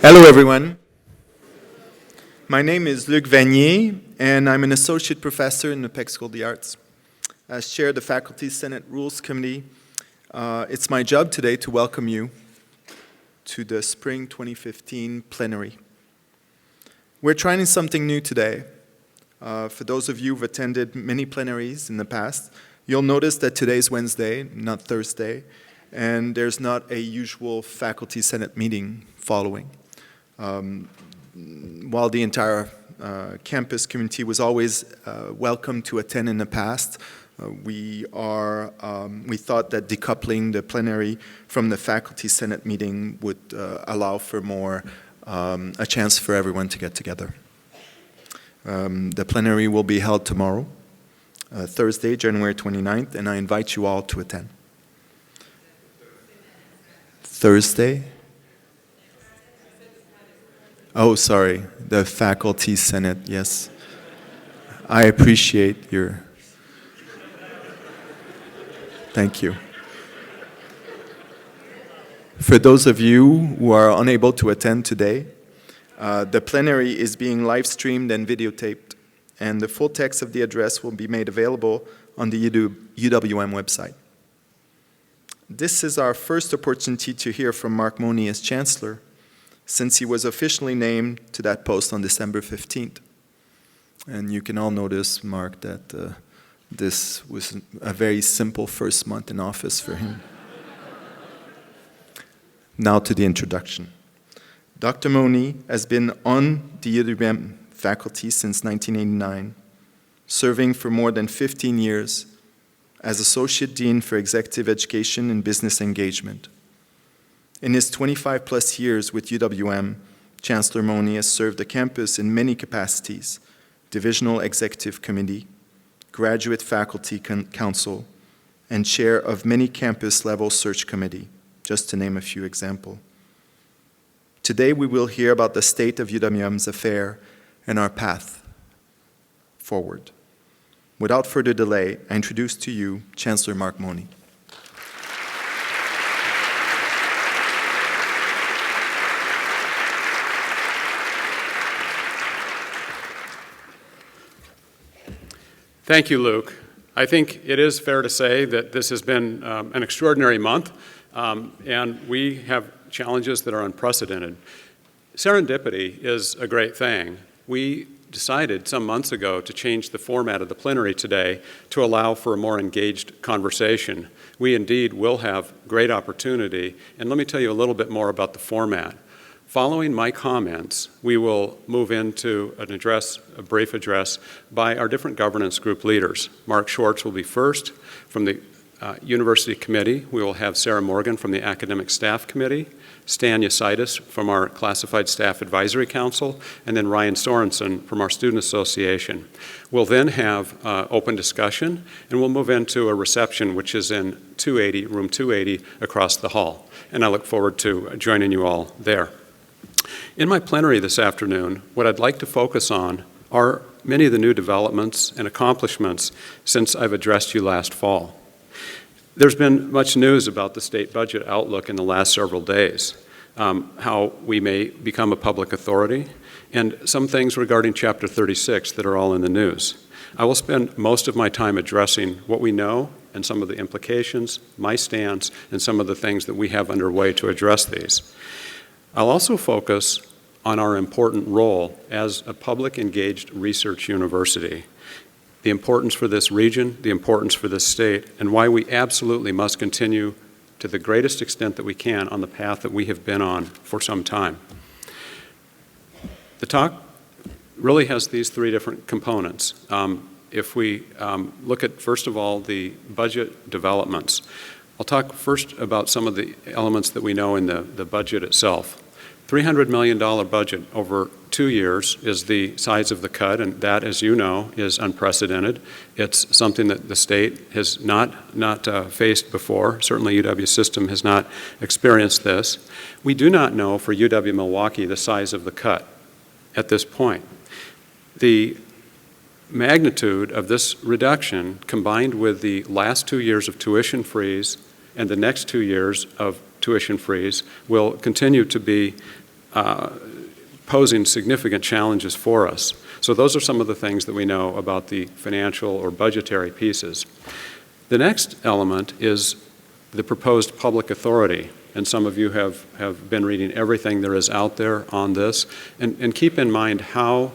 Hello, everyone. My name is Luc Vanier, and I'm an associate professor in the Peck School of the Arts. As chair of the Faculty Senate Rules Committee, it's my job today to welcome you to the Spring 2015 Plenary. We're trying something new today. For those of you who've attended many plenaries in the past, you'll notice that today's Wednesday, not Thursday, and there's not a usual Faculty Senate meeting following. While the entire campus community was always welcome to attend in the past, we thought that decoupling the plenary from the Faculty Senate meeting would allow for more a chance for everyone to get together. The plenary will be held tomorrow, Thursday, January 29th, and I invite you all to attend. Thursday? Oh, sorry, the Faculty Senate, yes. I appreciate your... Thank you. For those of you who are unable to attend today, the plenary is being live streamed and videotaped, and the full text of the address will be made available on the UWM website. This is our first opportunity to hear from Mark Mone as Chancellor, since he was officially named to that post on December 15th. And you can all notice, Mark, that this was a very simple first month in office for him. Now to the introduction. Dr. Mone has been on the UWM faculty since 1989, serving for more than 15 years as Associate Dean for Executive Education and Business Engagement. In his 25-plus years with UWM, Chancellor Mone has served the campus in many capacities: Divisional Executive Committee, Graduate Faculty Council, and chair of many campus-level search committee, just to name a few examples. Today we will hear about the state of UWM's affair and our path forward. Without further delay, I introduce to you Chancellor Mark Mone. Thank you, Luke. I think it is fair to say that this has been an extraordinary month, and we have challenges that are unprecedented. Serendipity is a great thing. We decided some months ago to change the format of the plenary today to allow for a more engaged conversation. We indeed will have great opportunity, and let me tell you a little bit more about the format. Following my comments, we will move into an address, a brief address, by our different governance group leaders. Mark Schwartz will be first. From the University Committee, we will have Sarah Morgan from the Academic Staff Committee, Stan Yasitis from our Classified Staff Advisory Council, and then Ryan Sorensen from our Student Association. We'll then have open discussion, and we'll move into a reception which is in room 280 across the hall. And I look forward to joining you all there. In my plenary this afternoon, what I'd like to focus on are many of the new developments and accomplishments since I've addressed you last fall. There's been much news about the state budget outlook in the last several days, how we may become a public authority, and some things regarding Chapter 36 that are all in the news. I will spend most of my time addressing what we know and some of the implications, my stance, and some of the things that we have underway to address these. I'll also focus on our important role as a public engaged research university, the importance for this region, the importance for this state, and why we absolutely must continue to the greatest extent that we can on the path that we have been on for some time. The talk really has these three different components. If we look at, first of all, the budget developments, I'll talk first about some of the elements that we know in the budget itself. $300 million budget over 2 years is the size of the cut, and that, as you know, is unprecedented. It's something that the state has not faced before. Certainly UW system has not experienced this. We do not know for UW-Milwaukee the size of the cut at this point. The magnitude of this reduction, combined with the last 2 years of tuition freeze and the next 2 years of tuition freeze, will continue to be posing significant challenges for us. So those are some of the things that we know about the financial or budgetary pieces. The next element is the proposed public authority. And some of you have been reading everything there is out there on this. And keep in mind how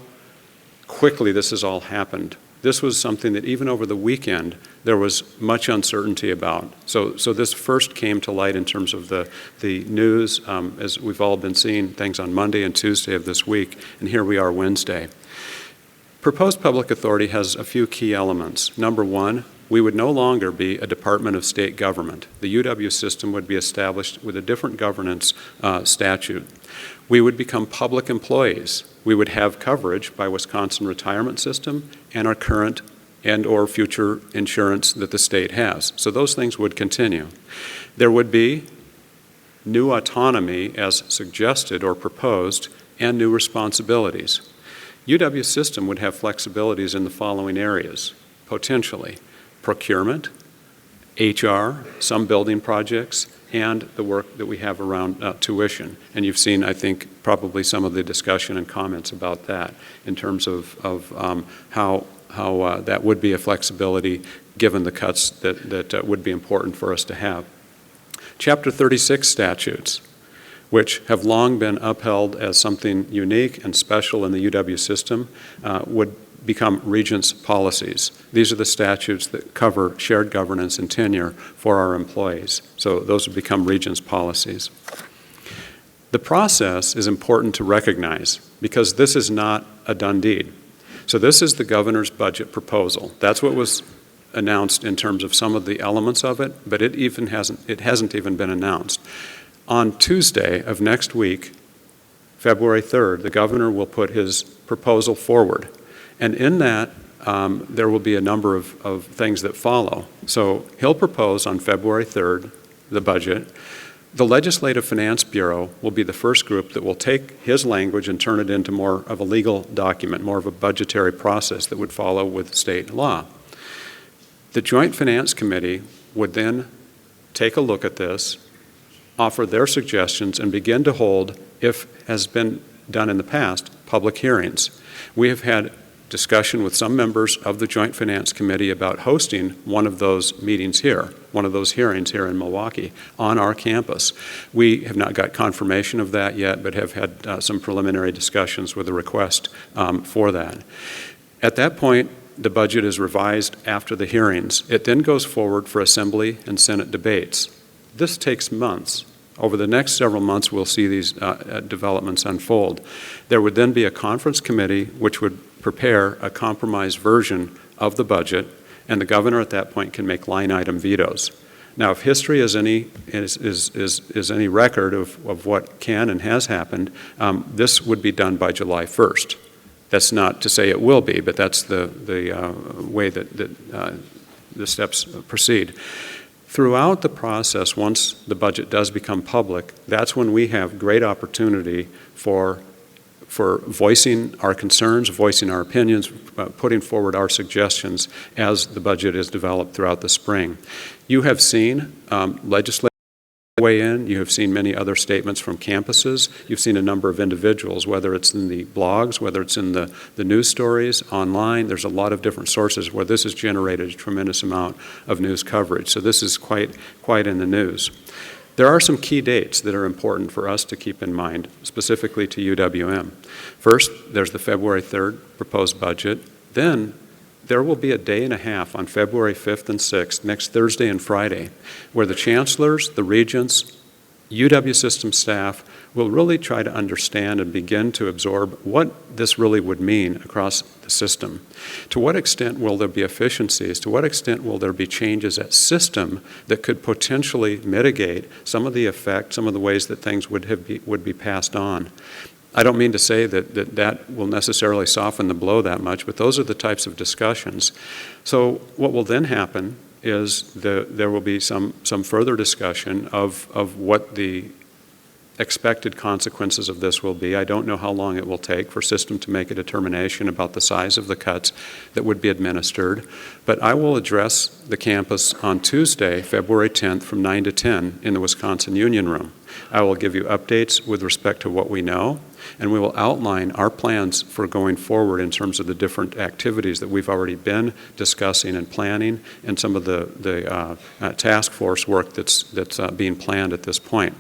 quickly this has all happened. This was something that even over the weekend there was much uncertainty about. So this first came to light in terms of the news, as we've all been seeing things on Monday and Tuesday of this week, and here we are Wednesday. Proposed public authority has a few key elements. Number one, we would no longer be a Department of State government. The UW system would be established with a different governance statute. We would become public employees. We would have coverage by Wisconsin retirement system and our current and or future insurance that the state has. So those things would continue. There would be new autonomy as suggested or proposed and new responsibilities. UW system would have flexibilities in the following areas, potentially. Procurement, HR, some building projects, and the work that we have around tuition. And you've seen, I think, probably some of the discussion and comments about that in terms of how that would be a flexibility given the cuts that would be important for us to have. Chapter 36 statutes, which have long been upheld as something unique and special in the UW system, would become Regents policies. These are the statutes that cover shared governance and tenure for our employees. So those would become Regents policies. The process is important to recognize because this is not a done deed. So this is the governor's budget proposal. That's what was announced in terms of some of the elements of it, but it hasn't even been announced. On Tuesday of next week, February 3rd, the governor will put his proposal forward. And in that, there will be a number of things that follow. So he'll propose on February 3rd the budget. The Legislative Finance Bureau will be the first group that will take his language and turn it into more of a legal document, more of a budgetary process that would follow with state law. The Joint Finance Committee would then take a look at this, offer their suggestions, and begin to hold, if has been done in the past, public hearings. We have had discussion with some members of the Joint Finance Committee about hosting one of those meetings here, one of those hearings here in Milwaukee on our campus. We have not got confirmation of that yet, but have had some preliminary discussions with a request for that. At that point, the budget is revised after the hearings. It then goes forward for Assembly and Senate debates. This takes months. Over the next several months, we'll see these developments unfold. There would then be a conference committee which would prepare a compromise version of the budget, and the governor at that point can make line item vetoes. Now, if history is any record of what can and has happened, this would be done by July 1st. That's not to say it will be, but that's the way that the steps proceed. Throughout the process, once the budget does become public, that's when we have great opportunity for voicing our concerns, voicing our opinions, putting forward our suggestions as the budget is developed throughout the spring. You have seen legislators weigh in. You have seen many other statements from campuses. You've seen a number of individuals, whether it's in the blogs, whether it's in the news stories, online. There's a lot of different sources where this has generated a tremendous amount of news coverage. So this is quite in the news. There are some key dates that are important for us to keep in mind, specifically to UWM. First, there's the February 3rd proposed budget. Then there will be a day and a half on February 5th and 6th, next Thursday and Friday, where the chancellors, the regents, UW system staff will really try to understand and begin to absorb what this really would mean across the system. To what extent will there be efficiencies? To what extent will there be changes at system that could potentially mitigate some of the effect, some of the ways that things would be passed on? I don't mean to say that will necessarily soften the blow that much, but those are the types of discussions. So what will then happen is there will be some further discussion of what the expected consequences of this will be. I don't know how long it will take for system to make a determination about the size of the cuts that would be administered, but I will address the campus on Tuesday, February 10th from 9 to 10 in the Wisconsin Union Room. I will give you updates with respect to what we know, and we will outline our plans for going forward in terms of the different activities that we've already been discussing and planning, and some of the task force work that's being planned at this point.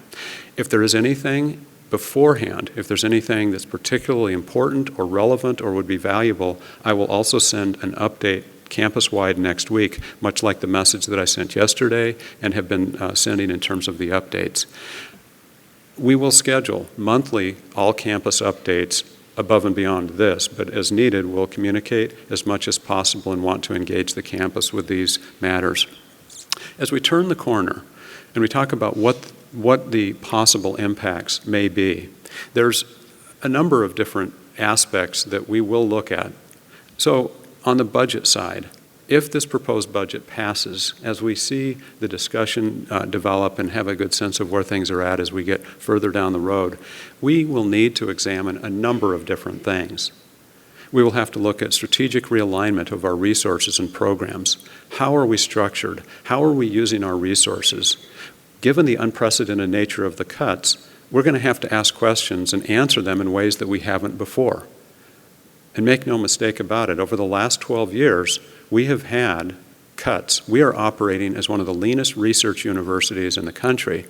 If there is anything beforehand, if there's anything that's particularly important or relevant or would be valuable, I will also send an update campus-wide next week, much like the message that I sent yesterday and have been sending in terms of the updates. We will schedule monthly all-campus updates above and beyond this, but as needed, we'll communicate as much as possible and want to engage the campus with these matters. As we turn the corner and we talk about what the possible impacts may be, there's a number of different aspects that we will look at. So on the budget side, if this proposed budget passes, as we see the discussion develop and have a good sense of where things are at as we get further down the road, we will need to examine a number of different things. We will have to look at strategic realignment of our resources and programs. How are we structured? How are we using our resources? Given the unprecedented nature of the cuts, we're going to have to ask questions and answer them in ways that we haven't before. And make no mistake about it, over the last 12 years, we have had cuts. We are operating as one of the leanest research universities in the country,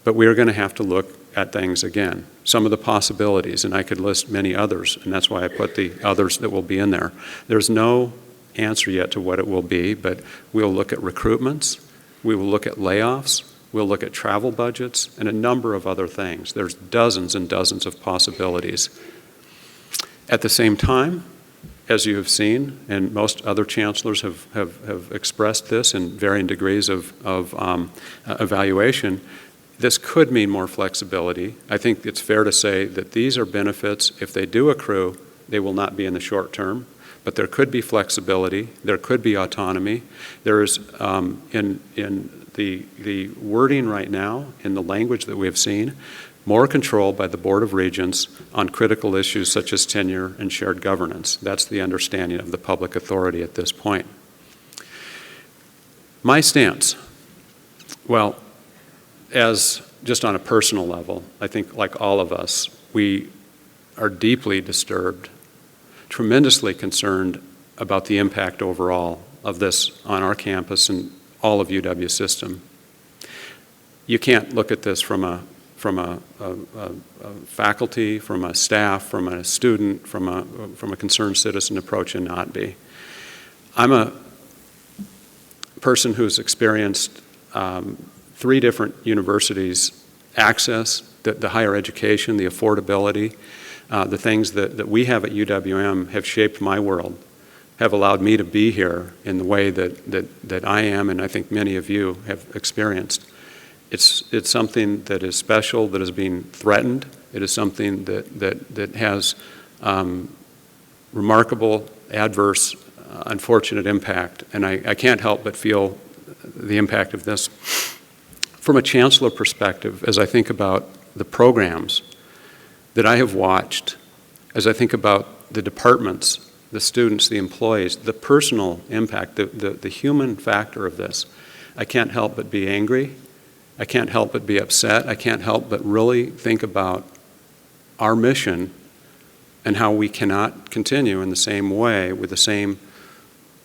but we are going to have to look at things again. Some of the possibilities, and I could list many others, and that's why I put the others that will be in there. There's no answer yet to what it will be, but we'll look at recruitments, we will look at layoffs, we'll look at travel budgets, and a number of other things. There's dozens and dozens of possibilities. At the same time, as you have seen, and most other chancellors have expressed this in varying degrees of evaluation, this could mean more flexibility. I think it's fair to say that these are benefits. If they do accrue, they will not be in the short term, but there could be flexibility, there could be autonomy. There is, in the wording right now, in the language that we have seen, more control by the Board of Regents on critical issues such as tenure and shared governance. That's the understanding of the public authority at this point. My stance, well, as just on a personal level, I think like all of us, we are deeply disturbed, tremendously concerned about the impact overall of this on our campus and all of UW system. You can't look at this from a faculty, from a staff, from a student, from a concerned citizen approach and not be. I'm a person who's experienced 3 different universities' access, the higher education, the affordability, the things that we have at UWM have shaped my world, have allowed me to be here in the way that I am and I think many of you have experienced. It's something that is special, that is being threatened. It is something that has remarkable, adverse, unfortunate impact, and I can't help but feel the impact of this. From a chancellor perspective, as I think about the programs that I have watched, as I think about the departments, the students, the employees, the personal impact, the human factor of this, I can't help but be angry. I can't help but be upset. I can't help but really think about our mission and how we cannot continue in the same way with the same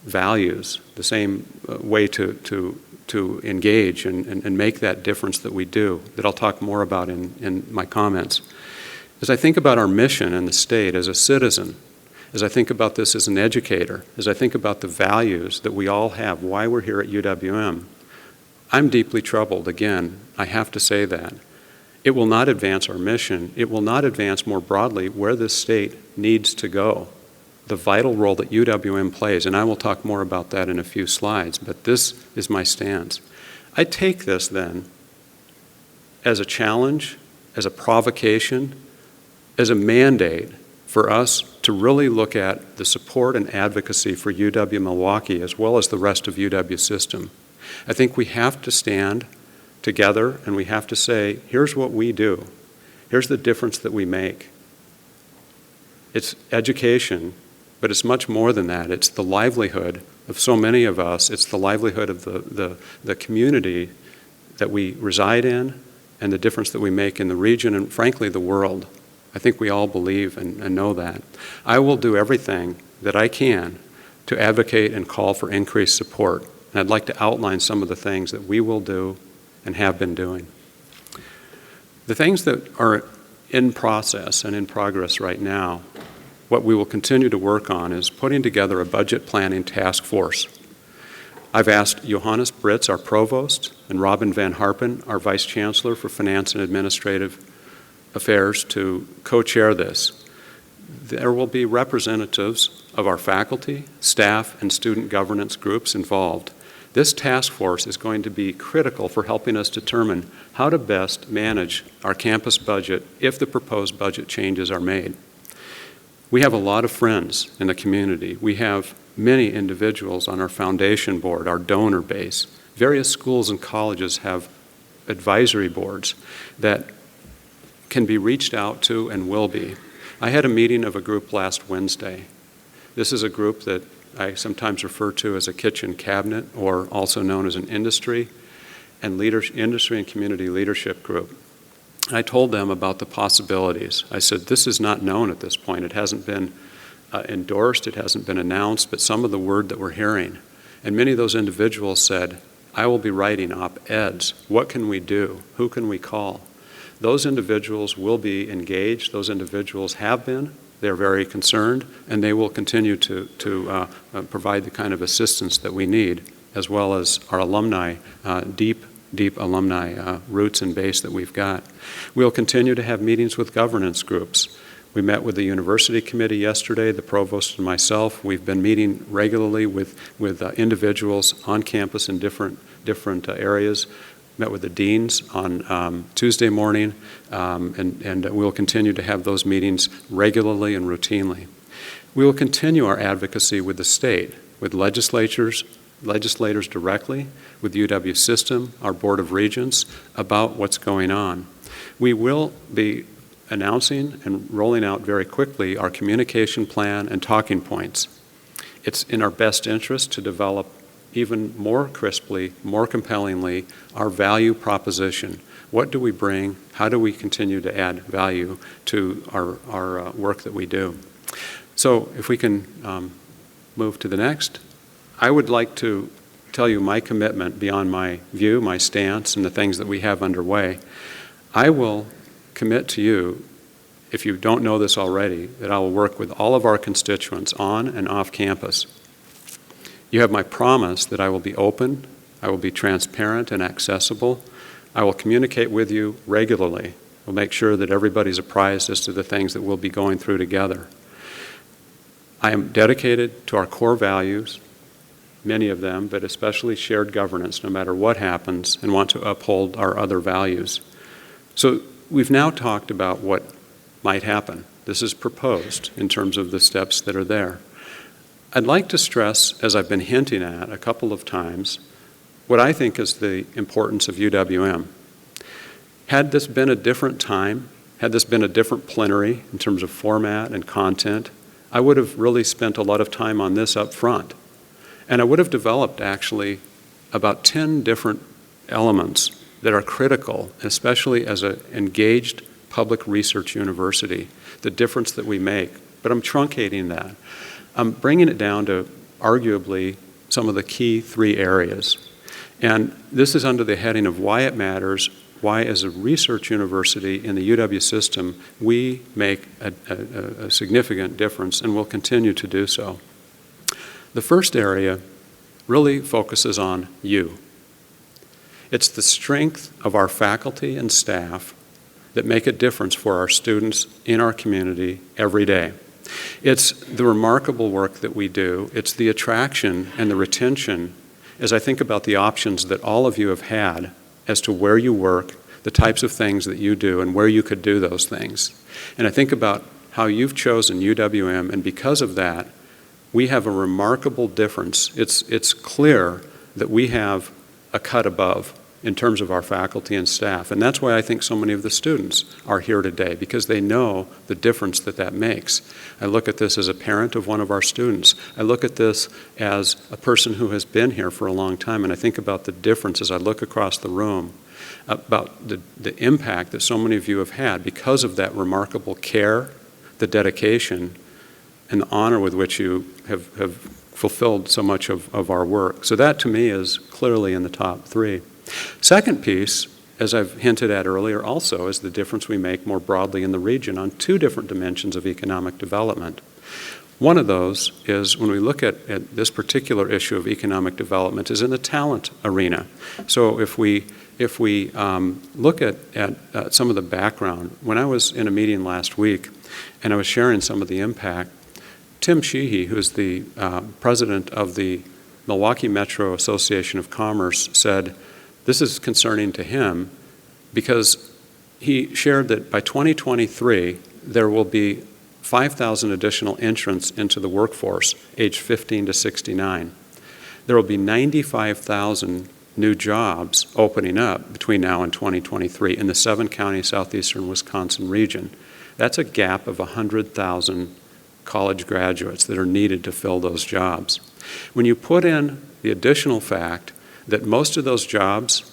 values, the same way to engage and make that difference that we do, that I'll talk more about in my comments. As I think about our mission in the state as a citizen, as I think about this as an educator, as I think about the values that we all have, why we're here at UWM, I'm deeply troubled. Again, I have to say that. It will not advance our mission. It will not advance more broadly where this state needs to go, the vital role that UWM plays, and I will talk more about that in a few slides, but this is my stance. I take this then as a challenge, as a provocation, as a mandate for us to really look at the support and advocacy for UW-Milwaukee as well as the rest of UW system. I think we have to stand together, and we have to say, here's what we do. Here's the difference that we make. It's education, but it's much more than that. It's the livelihood of so many of us. It's the livelihood of the community that we reside in and the difference that we make in the region and, frankly, the world. I think we all believe and know that. I will do everything that I can to advocate and call for increased support. And I'd like to outline some of the things that we will do and have been doing. The things that are in process and in progress right now, what we will continue to work on is putting together a budget planning task force. I've asked Johannes Britz, our provost, and Robin Van Harpen, our vice chancellor for finance and administrative affairs, to co-chair this. There will be representatives of our faculty, staff, and student governance groups involved. This task force is going to be critical for helping us determine how to best manage our campus budget if the proposed budget changes are made. We have a lot of friends in the community. We have many individuals on our foundation board, our donor base. Various schools and colleges have advisory boards that can be reached out to and will be. I had a meeting of a group last Wednesday. This is a group that I sometimes refer to as a kitchen cabinet, or also known as an industry and community leadership group. I told them about the possibilities. I said, this is not known at this point. It hasn't been endorsed, it hasn't been announced, but some of the word that we're hearing. And many of those individuals said, I will be writing op-eds. What can we do? Who can we call? Those individuals will be engaged. Those individuals have been. They're very concerned, and they will continue to provide the kind of assistance that we need, as well as our alumni, deep alumni roots and base that we've got. We'll continue to have meetings with governance groups. We met with the university committee yesterday, the provost and myself. We've been meeting regularly with individuals on campus in different areas. Met with the deans on Tuesday morning, and we'll continue to have those meetings regularly and routinely. We will continue our advocacy with the state, with legislators directly, with the UW system, our Board of Regents, about what's going on. We will be announcing and rolling out very quickly our communication plan and talking points. It's in our best interest to develop even more crisply, more compellingly, our value proposition. What do we bring? How do we continue to add value to our work that we do? So if we can move to the next. I would like to tell you my commitment beyond my view, my stance, and the things that we have underway. I will commit to you, if you don't know this already, that I will work with all of our constituents on and off campus. You have my promise that I will be open, I will be transparent and accessible. I will communicate with you regularly. We'll make sure that everybody's apprised as to the things that we'll be going through together. I am dedicated to our core values, many of them, but especially shared governance, no matter what happens, and want to uphold our other values. So we've now talked about what might happen. This is proposed in terms of the steps that are there. I'd like to stress, as I've been hinting at a couple of times, what I think is the importance of UWM. Had this been a different time, had this been a different plenary in terms of format and content, I would have really spent a lot of time on this up front. And I would have developed actually about 10 different elements that are critical, especially as an engaged public research university, the difference that we make. But I'm truncating that. I'm bringing it down to arguably some of the key 3 areas. And this is under the heading of why it matters, why as a research university in the UW system, we make a significant difference and will continue to do so. The first area really focuses on you. It's the strength of our faculty and staff that make a difference for our students in our community every day. It's the remarkable work that we do. It's the attraction and the retention, as I think about the options that all of you have had as to where you work, the types of things that you do, and where you could do those things. And I think about how you've chosen UWM, and because of that, we have a remarkable difference. It's clear that we have a cut above in terms of our faculty and staff. And that's why I think so many of the students are here today, because they know the difference that that makes. I look at this as a parent of one of our students. I look at this as a person who has been here for a long time, and I think about the difference as I look across the room about the impact that so many of you have had because of that remarkable care, the dedication, and the honor with which you have fulfilled so much of our work. So that to me is clearly in the top three. Second piece, as I've hinted at earlier also, is the difference we make more broadly in the region on two different dimensions of economic development. One of those is when we look at this particular issue of economic development is in the talent arena. So if we look at some of the background, when I was in a meeting last week and I was sharing some of the impact, Tim Sheehy, who's the president of the Milwaukee Metro Association of Commerce, said this is concerning to him because he shared that by 2023 there will be 5,000 additional entrants into the workforce aged 15 to 69. There will be 95,000 new jobs opening up between now and 2023 in the 7-county southeastern Wisconsin region. That's a gap of 100,000 college graduates that are needed to fill those jobs. When you put in the additional fact that most of those jobs,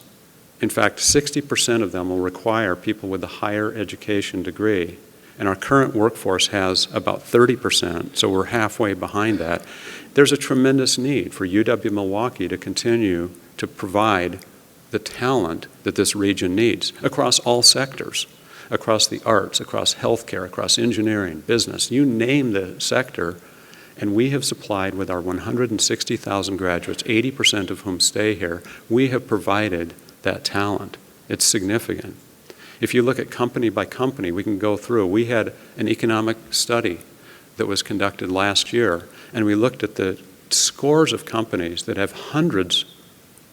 in fact 60% of them will require people with a higher education degree, and our current workforce has about 30%, so we're halfway behind that, there's a tremendous need for UW-Milwaukee to continue to provide the talent that this region needs across all sectors, across the arts, across healthcare, across engineering, business, you name the sector, and we have supplied with our 160,000 graduates, 80% of whom stay here, we have provided that talent. It's significant. If you look at company by company, we can go through. We had an economic study that was conducted last year, and we looked at the scores of companies that have hundreds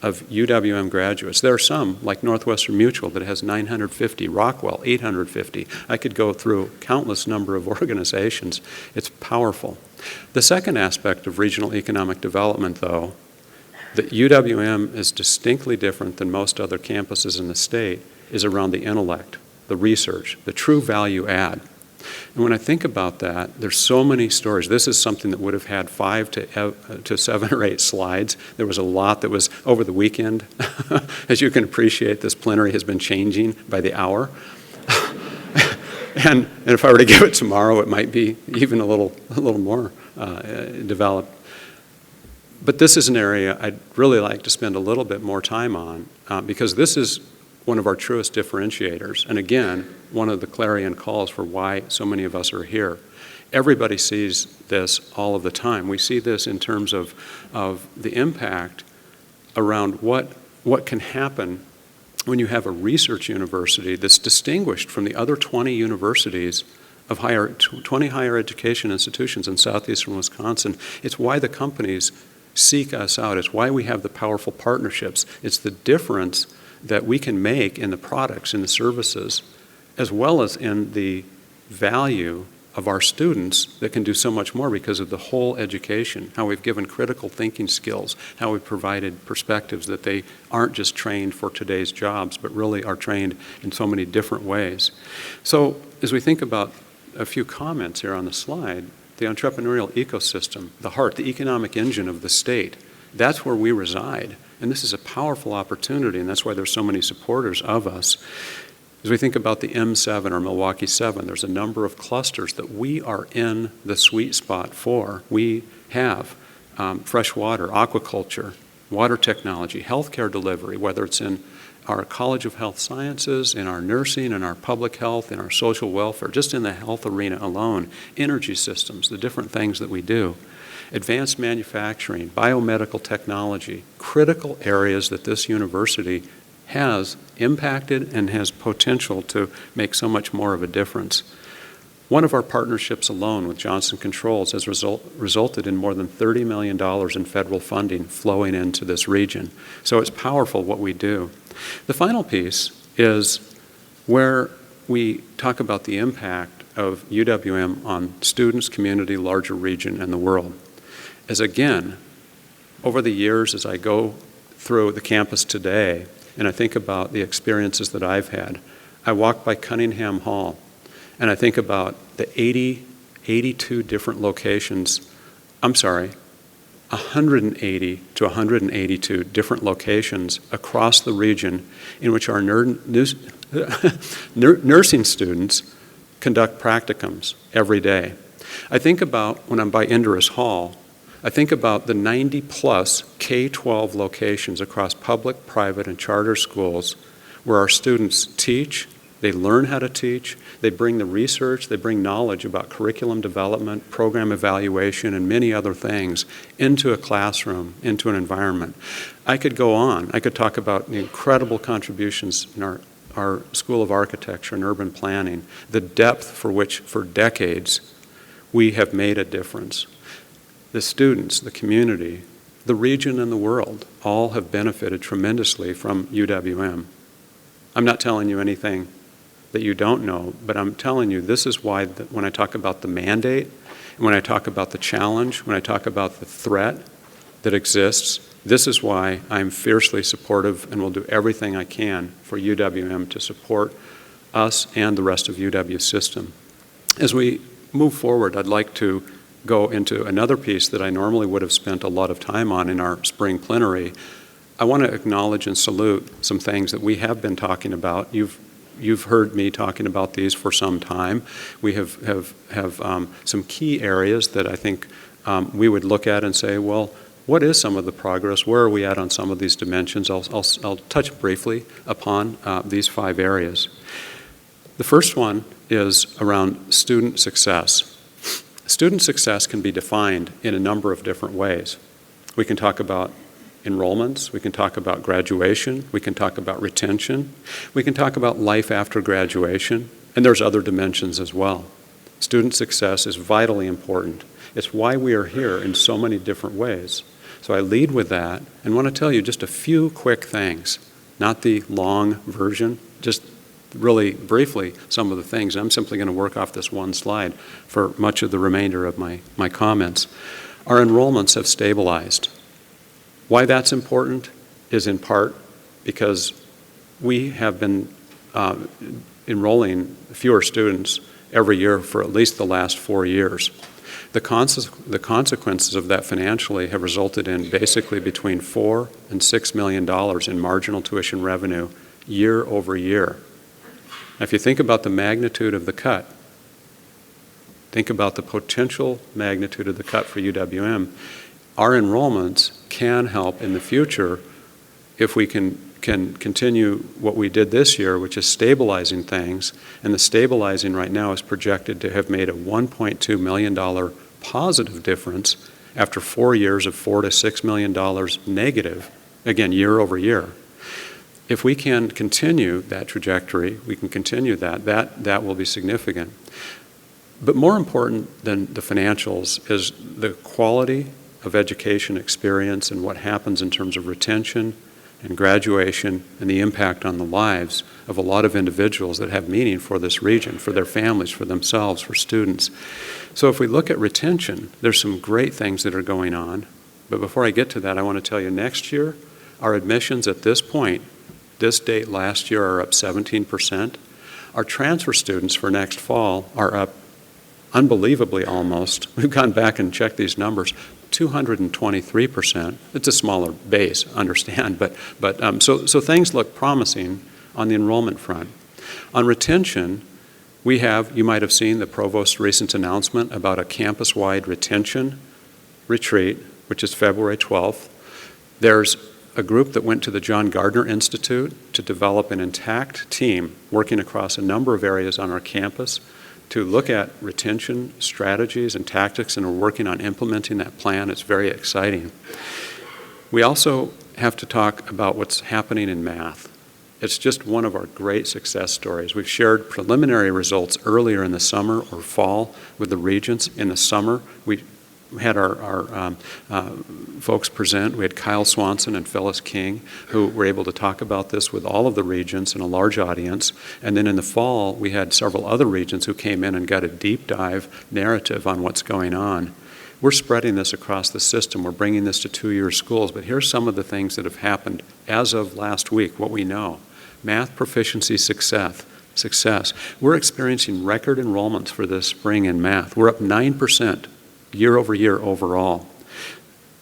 of UWM graduates. There are some, like Northwestern Mutual, that has 950, Rockwell, 850. I could go through countless number of organizations. It's powerful. The second aspect of regional economic development, though, that UWM is distinctly different than most other campuses in the state, is around the intellect, the research, the true value add. And when I think about that, there's so many stories. This is something that would have had 5 to 7 or 8 slides. There was a lot that was over the weekend. As you can appreciate, this plenary has been changing by the hour. and if I were to give it tomorrow, it might be even a little more developed. But this is an area I'd really like to spend a little bit more time on because this is one of our truest differentiators, and again, one of the clarion calls for why so many of us are here. Everybody sees this all of the time. We see this in terms of the impact around what can happen when you have a research university that's distinguished from the other 20 universities of 20 higher education institutions in southeastern Wisconsin. It's why the companies seek us out. It's why we have the powerful partnerships. It's the difference that we can make in the products, in the services, as well as in the value of our students that can do so much more because of the whole education, how we've given critical thinking skills, how we've provided perspectives that they aren't just trained for today's jobs, but really are trained in so many different ways. So as we think about a few comments here on the slide, the entrepreneurial ecosystem, the heart, the economic engine of the state, that's where we reside. And this is a powerful opportunity, and that's why there's so many supporters of us. As we think about the M7 or Milwaukee 7, there's a number of clusters that we are in the sweet spot for. We have fresh water, aquaculture, water technology, healthcare delivery, whether it's in our College of Health Sciences, in our nursing, in our public health, in our social welfare, just in the health arena alone, energy systems, the different things that we do. Advanced manufacturing, biomedical technology, critical areas that this university has impacted and has potential to make so much more of a difference. One of our partnerships alone with Johnson Controls has resulted in more than $30 million in federal funding flowing into this region. So it's powerful what we do. The final piece is where we talk about the impact of UWM on students, community, larger region, and the world. As again, over the years as I go through the campus today, and I think about the experiences that I've had. I walk by Cunningham Hall, and I think about the 82 different locations, 180 to 182 different locations across the region in which our nursing students conduct practicums every day. I think about, when I'm by Indorus Hall, I think about the 90-plus K-12 locations across public, private, and charter schools where our students teach, they learn how to teach, they bring the research, they bring knowledge about curriculum development, program evaluation, and many other things into a classroom, into an environment. I could go on. I could talk about the incredible contributions in our School of Architecture and Urban Planning, the depth for which, for decades, we have made a difference. The students, the community, the region, and the world all have benefited tremendously from UWM. I'm not telling you anything that you don't know, but I'm telling you this is why when I talk about the mandate, and when I talk about the challenge, when I talk about the threat that exists, this is why I'm fiercely supportive and will do everything I can for UWM to support us and the rest of UW's system. As we move forward, I'd like to go into another piece that I normally would have spent a lot of time on in our spring plenary. I want to acknowledge and salute some things that we have been talking about. You've heard me talking about these for some time. We have some key areas that I think we would look at and say, well, what is some of the progress? Where are we at on some of these dimensions? I'll touch briefly upon these 5 areas. The first one is around student success. Student success can be defined in a number of different ways. We can talk about enrollments, we can talk about graduation, we can talk about retention, we can talk about life after graduation, and there's other dimensions as well. Student success is vitally important. It's why we are here in so many different ways. So I lead with that and want to tell you just a few quick things, not the long version, just really briefly some of the things. I'm simply going to work off this one slide for much of the remainder of my comments. Our enrollments have stabilized. Why that's important is in part because we have been enrolling fewer students every year for at least the last 4 years. The consequences of that financially have resulted in basically between $4 and $6 million in marginal tuition revenue year over year. Now, if you think about the magnitude of the cut, think about the potential magnitude of the cut for UWM, our enrollments can help in the future if we can continue what we did this year, which is stabilizing things, and the stabilizing right now is projected to have made a $1.2 million positive difference after 4 years of $4 to $6 million negative, again, year over year. If we can continue that trajectory, we can continue that will be significant. But more important than the financials is the quality of education experience and what happens in terms of retention and graduation and the impact on the lives of a lot of individuals that have meaning for this region, for their families, for themselves, for students. So if we look at retention, there's some great things that are going on. But before I get to that, I want to tell you next year, our admissions at this point, this date last year, are up 17%. Our transfer students for next fall are up unbelievably almost. We've gone back and checked these numbers, 223%. It's a smaller base, understand, but so things look promising on the enrollment front. On retention, we have, you might have seen the provost's recent announcement about a campus-wide retention retreat, which is February 12th. There's a group that went to the John Gardner Institute to develop an intact team working across a number of areas on our campus to look at retention strategies and tactics, and we're working on implementing that plan. It's very exciting. We also have to talk about what's happening in math. It's just one of our great success stories. We've shared preliminary results earlier in the summer or fall with the regents. In the summer, we had our folks present. We had Kyle Swanson and Phyllis King, who were able to talk about this with all of the regents in a large audience. And then in the fall, we had several other regents who came in and got a deep dive narrative on what's going on. We're spreading this across the system. We're bringing this to two-year schools. But here's some of the things that have happened as of last week, what we know. Math proficiency success. We're experiencing record enrollments for this spring in math. We're up 9% year over year overall.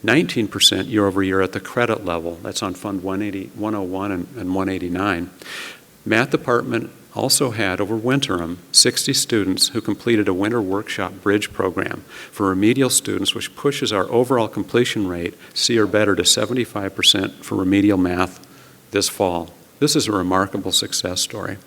19% year over year at the credit level. That's on Fund 101 and 189. Math department also had, over winter, 60 students who completed a winter workshop bridge program for remedial students, which pushes our overall completion rate, C or better, to 75% for remedial math this fall. This is a remarkable success story.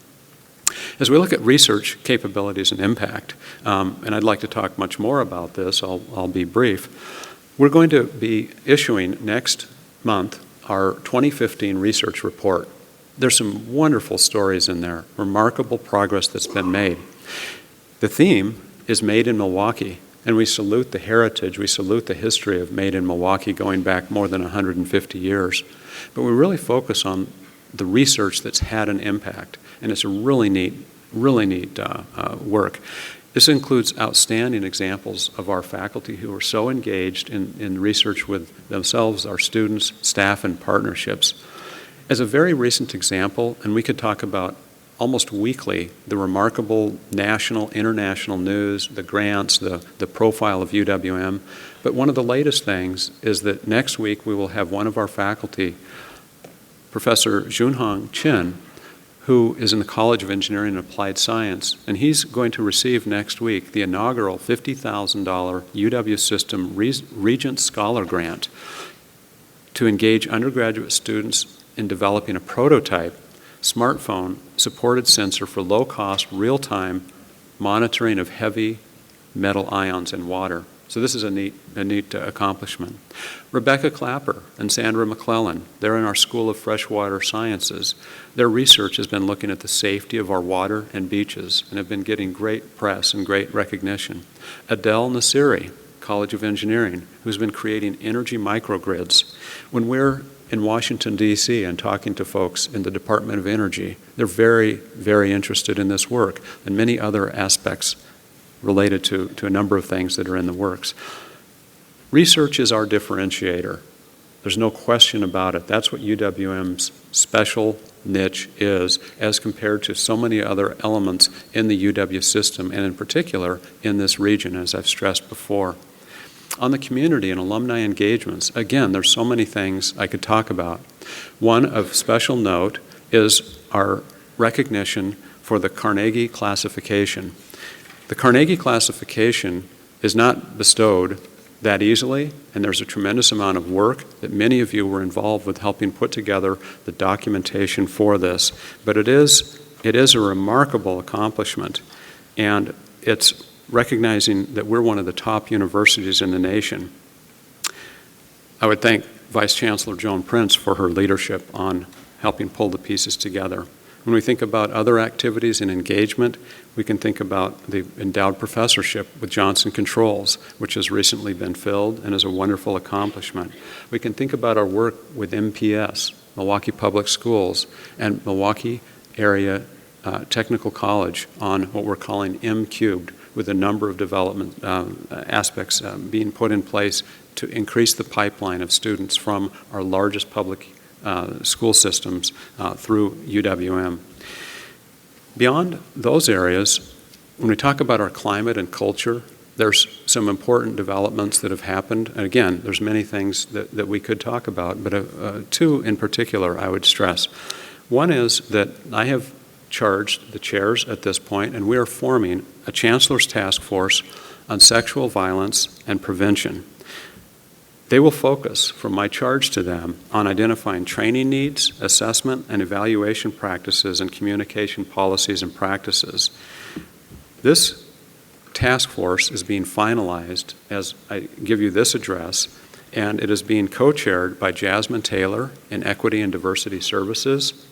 As we look at research capabilities and impact, and I'd like to talk much more about this, I'll be brief. We're going to be issuing next month our 2015 research report. There's some wonderful stories in there, remarkable progress that's been made. The theme is Made in Milwaukee, and we salute the heritage, we salute the history of Made in Milwaukee going back more than 150 years. But we really focus on the research that's had an impact, and it's a really neat work. This includes outstanding examples of our faculty who are so engaged in research with themselves, our students, staff, and partnerships. As a very recent example, and we could talk about almost weekly, the remarkable national, international news, the grants, the profile of UWM. But one of the latest things is that next week we will have one of our faculty, Professor Junhong Chin, who is in the College of Engineering and Applied Science, and he's going to receive next week the inaugural $50,000 UW System Regent Scholar Grant to engage undergraduate students in developing a prototype smartphone-supported sensor for low-cost, real-time monitoring of heavy metal ions in water. So this is a neat accomplishment. Rebecca Clapper and Sandra McClellan, they're in our School of Freshwater Sciences. Their research has been looking at the safety of our water and beaches and have been getting great press and great recognition. Adele Nasiri, College of Engineering, who's been creating energy microgrids. When we're in Washington, D.C. and talking to folks in the Department of Energy, they're very, very interested in this work and many other aspects related to a number of things that are in the works. Research is our differentiator. There's no question about it. That's what UWM's special niche is as compared to so many other elements in the UW system, and in particular in this region, as I've stressed before. On the community and alumni engagements, again, there's so many things I could talk about. One of special note is our recognition for the Carnegie classification. The Carnegie classification is not bestowed that easily, and there's a tremendous amount of work that many of you were involved with helping put together the documentation for this. But it is a remarkable accomplishment, and it's recognizing that we're one of the top universities in the nation. I would thank Vice Chancellor Joan Prince for her leadership on helping pull the pieces together. When we think about other activities and engagement, we can think about the endowed professorship with Johnson Controls, which has recently been filled and is a wonderful accomplishment. We can think about our work with MPS, Milwaukee Public Schools, and Milwaukee Area Technical College on what we're calling M-Cubed, with a number of development aspects being put in place to increase the pipeline of students from our largest public school systems through UWM. Beyond those areas, when we talk about our climate and culture, there's some important developments that have happened. And again, there's many things that we could talk about, but two in particular I would stress. One is that I have charged the chairs at this point, and we are forming a Chancellor's Task Force on Sexual Violence and Prevention. They will focus, from my charge to them, on identifying training needs, assessment and evaluation practices, and communication policies and practices. This task force is being finalized as I give you this address, and it is being co-chaired by Jasmine Taylor in Equity and Diversity Services,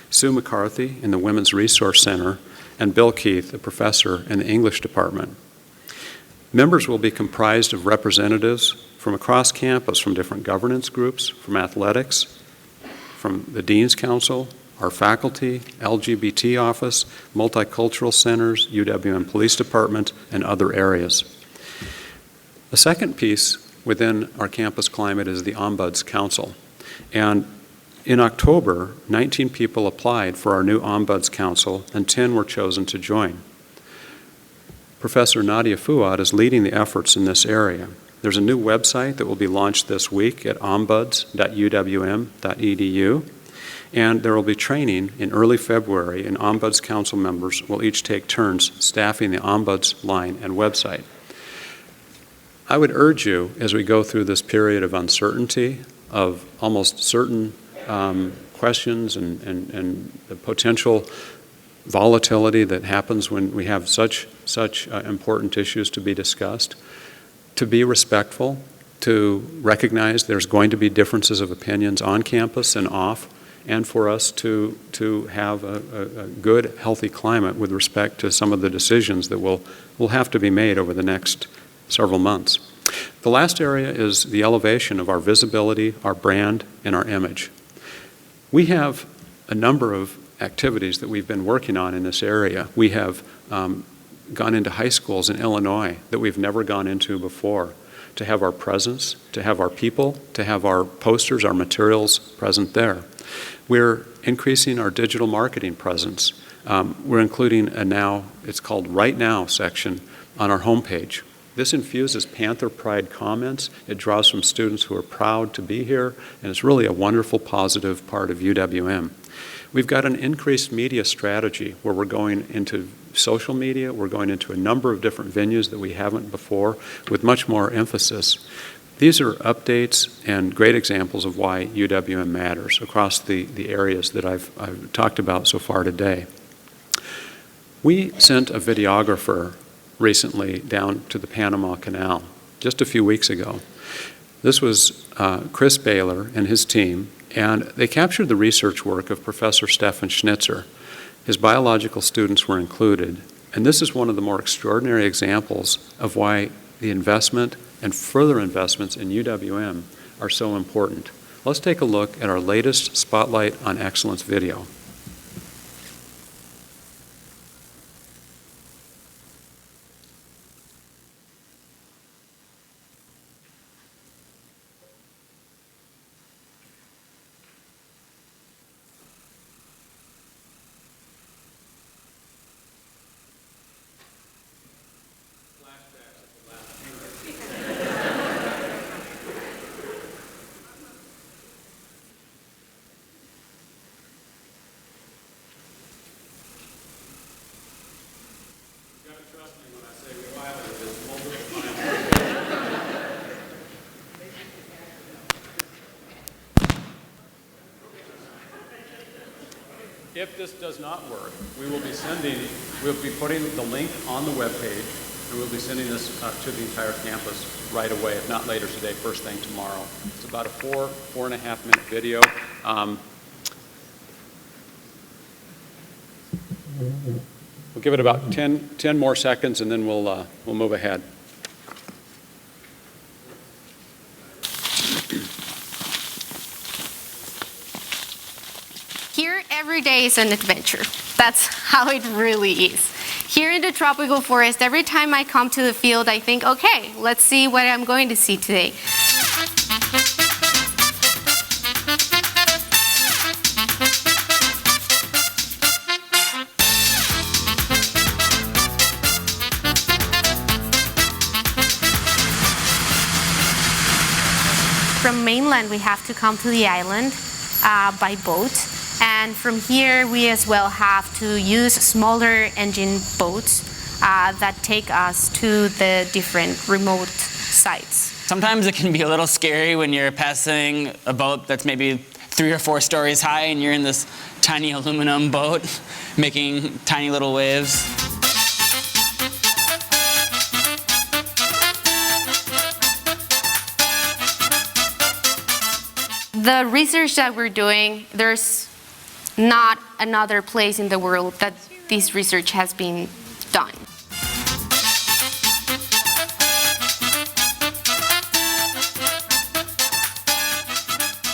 Sue McCarthy in the Women's Resource Center, and Bill Keith, a professor in the English department. Members will be comprised of representatives from across campus, from different governance groups, from athletics, from the Dean's Council, our faculty, LGBT office, multicultural centers, UWM Police Department, and other areas. The second piece within our campus climate is the Ombuds Council. And in October, 19 people applied for our new Ombuds Council, and 10 were chosen to join. Professor Nadia Fuad is leading the efforts in this area. There's a new website that will be launched this week at ombuds.uwm.edu, and there will be training in early February, and Ombuds Council members will each take turns staffing the Ombuds line and website. I would urge you, as we go through this period of uncertainty, of almost certain questions and the potential volatility that happens when we have such important issues to be discussed, to be respectful, to recognize there's going to be differences of opinions on campus and off, and for us to have a good, healthy climate with respect to some of the decisions that will have to be made over the next several months. The last area is the elevation of our visibility, our brand, and our image. We have a number of activities that we've been working on in this area. We have gone into high schools in Illinois that we've never gone into before, to have our presence, to have our people, to have our posters, our materials present there. We're increasing our digital marketing presence. We're including it's called Right Now section on our homepage. This infuses Panther Pride comments. It draws from students who are proud to be here, and it's really a wonderful, positive part of UWM. We've got an increased media strategy where we're going into social media, we're going into a number of different venues that we haven't before with much more emphasis. These are updates and great examples of why UWM matters across the areas that I've talked about so far today. We sent a videographer recently down to the Panama Canal just a few weeks ago. This was Chris Baylor and his team, and they captured the research work of Professor Stefan Schnitzer. His biological students were included, and this is one of the more extraordinary examples of why the investment and further investments in UWM are so important. Let's take a look at our latest Spotlight on Excellence video. If this does not work, we'll be putting the link on the webpage, and we'll be sending this to the entire campus right away, if not later today, first thing tomorrow. It's about a 4.5 minute video. We'll give it about 10 more seconds, and then we'll move ahead. Here, every day is an adventure. That's how it really is. Here in the tropical forest, every time I come to the field, I think, okay, let's see what I'm going to see today. From mainland, we have to come to the island by boat. And from here, we as well have to use smaller engine boats that take us to the different remote sites. Sometimes it can be a little scary when you're passing a boat that's maybe 3 or 4 stories high and you're in this tiny aluminum boat making tiny little waves. The research that we're doing, there's not another place in the world that this research has been done.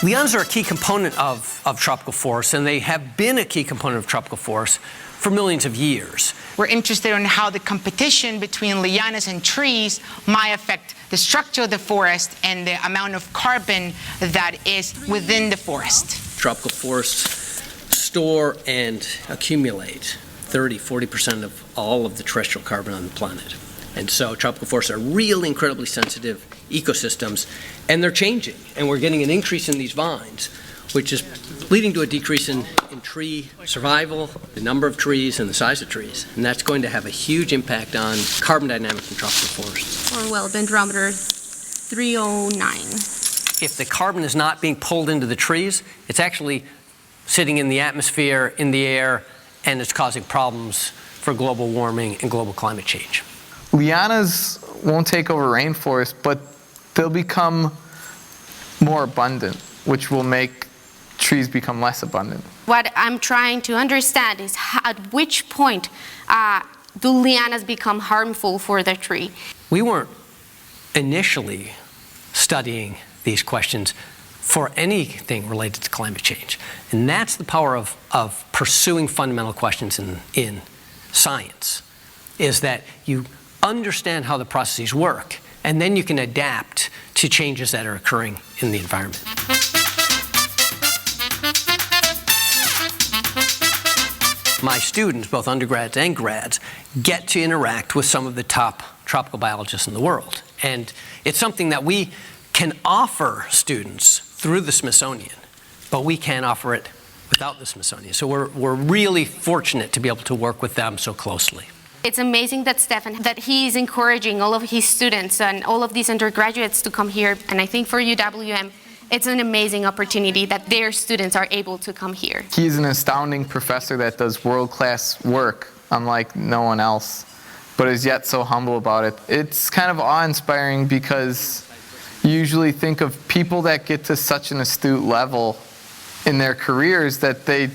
Lianas are a key component of tropical forests, and they have been a key component of tropical forests for millions of years. We're interested in how the competition between lianas and trees might affect the structure of the forest and the amount of carbon that is within the forest. Tropical forests store and accumulate 30–40% of all of the terrestrial carbon on the planet. And so tropical forests are really incredibly sensitive ecosystems, and they're changing. And we're getting an increase in these vines, which is leading to a decrease in tree survival, the number of trees, and the size of trees. And that's going to have a huge impact on carbon dynamics in tropical forests. Or well, dendrometer 309. If the carbon is not being pulled into the trees, it's actually sitting in the atmosphere, in the air, and it's causing problems for global warming and global climate change. Lianas won't take over rainforests, but they'll become more abundant, which will make trees become less abundant. What I'm trying to understand is at which point do lianas become harmful for the tree? We weren't initially studying these questions for anything related to climate change. And that's the power of pursuing fundamental questions in science, is that you understand how the processes work, and then you can adapt to changes that are occurring in the environment. My students, both undergrads and grads, get to interact with some of the top tropical biologists in the world. And it's something that we can offer students through the Smithsonian, but we can't offer it without the Smithsonian. So we're really fortunate to be able to work with them so closely. It's amazing that that he's encouraging all of his students and all of these undergraduates to come here. And I think for UWM, it's an amazing opportunity that their students are able to come here. He's an astounding professor that does world-class work, unlike no one else, but is yet so humble about it. It's kind of awe-inspiring because you usually think of people that get to such an astute level in their careers that they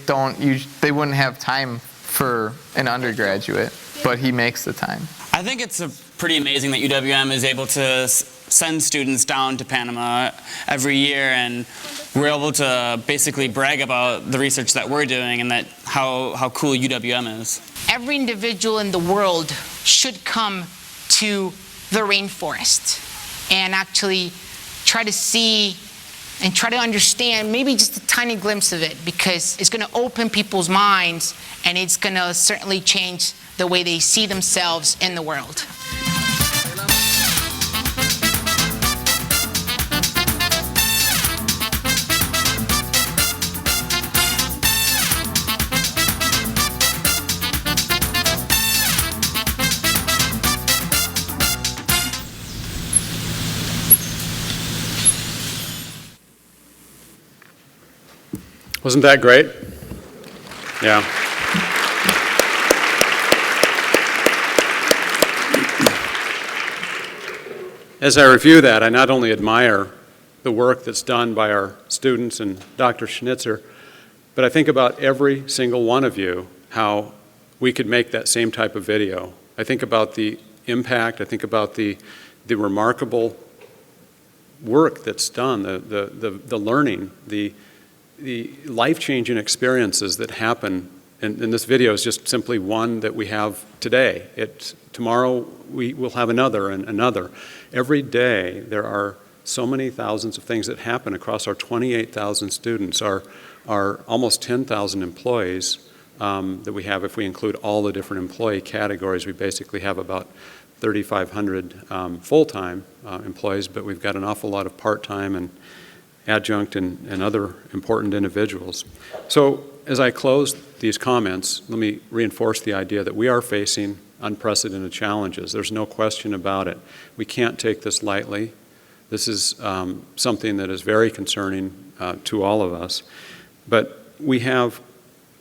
wouldn't have time for an undergraduate, but he makes the time. I think it's pretty amazing that UWM is able to send students down to Panama every year, and we're able to basically brag about the research that we're doing and that how cool UWM is. Every individual in the world should come to the rainforest and actually try to see and try to understand maybe just a tiny glimpse of it, because it's going to open people's minds and it's going to certainly change the way they see themselves in the world. Wasn't that great? Yeah. As I review that, I not only admire the work that's done by our students and Dr. Schnitzer, but I think about every single one of you, how we could make that same type of video. I think about the impact, I think about the remarkable work that's done, the learning, the life-changing experiences that happen. And this video is just simply one that we have today. Tomorrow we will have another and another. Every day there are so many thousands of things that happen across our 28,000 students, our almost 10,000 employees that we have. If we include all the different employee categories, we basically have about 3,500 full-time employees, but we've got an awful lot of part-time and adjunct and other important individuals. So as I close these comments, let me reinforce the idea that we are facing unprecedented challenges. There's no question about it. We can't take this lightly. This is something that is very concerning to all of us. But we have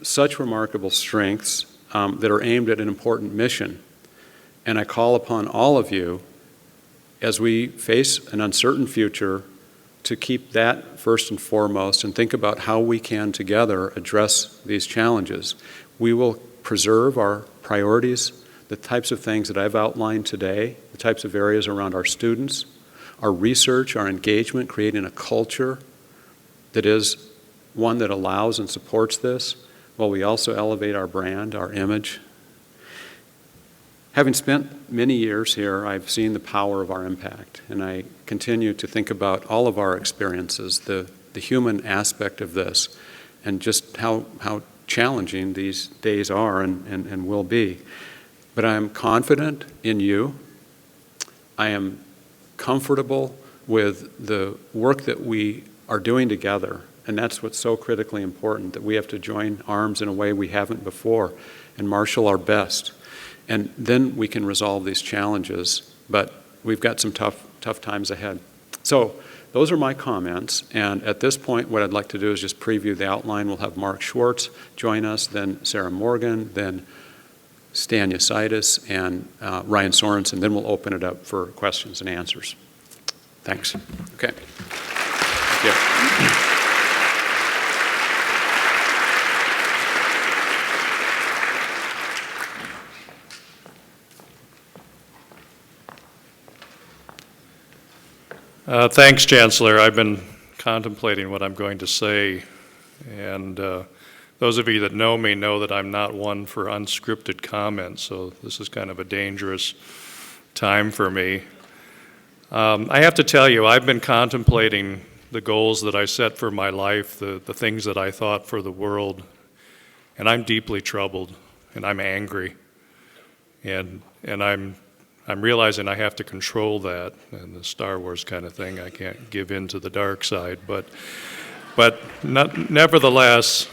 such remarkable strengths that are aimed at an important mission. And I call upon all of you, as we face an uncertain future, to keep that first and foremost and think about how we can together address these challenges. We will preserve our priorities, the types of things that I've outlined today, the types of areas around our students, our research, our engagement, creating a culture that is one that allows and supports this, while we also elevate our brand, our image. Having spent many years here, I've seen the power of our impact, and I continue to think about all of our experiences, the human aspect of this, and just how challenging these days are and will be. But I am confident in you. I am comfortable with the work that we are doing together, and that's what's so critically important, that we have to join arms in a way we haven't before and marshal our best. And then we can resolve these challenges, but we've got some tough times ahead. So those are my comments, and at this point what I'd like to do is just preview the outline. We'll have Mark Schwartz join us, then Sarah Morgan, then Stan Yasitis, and Ryan Sorensen. Then we'll open it up for questions and answers. Thanks. Okay. Thank you. Thanks, Chancellor. I've been contemplating what I'm going to say, and those of you that know me know that I'm not one for unscripted comments, so this is kind of a dangerous time for me. I have to tell you, I've been contemplating the goals that I set for my life, the things that I thought for the world, and I'm deeply troubled, and I'm angry, and I'm realizing I have to control that, and the Star Wars kind of thing. I can't give in to the dark side, but nevertheless,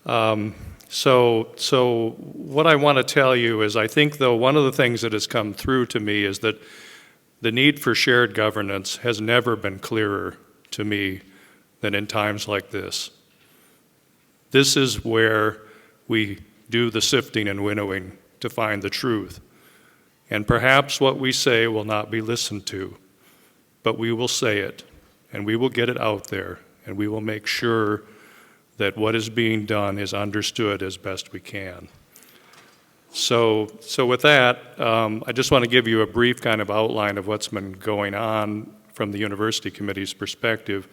so what I want to tell you is, I think though one of the things that has come through to me is that the need for shared governance has never been clearer to me than in times like this. This is where we do the sifting and winnowing to find the truth. And perhaps what we say will not be listened to, but we will say it, and we will get it out there, and we will make sure that what is being done is understood as best we can. So with that, I just want to give you a brief kind of outline of what's been going on from the University Committee's perspective.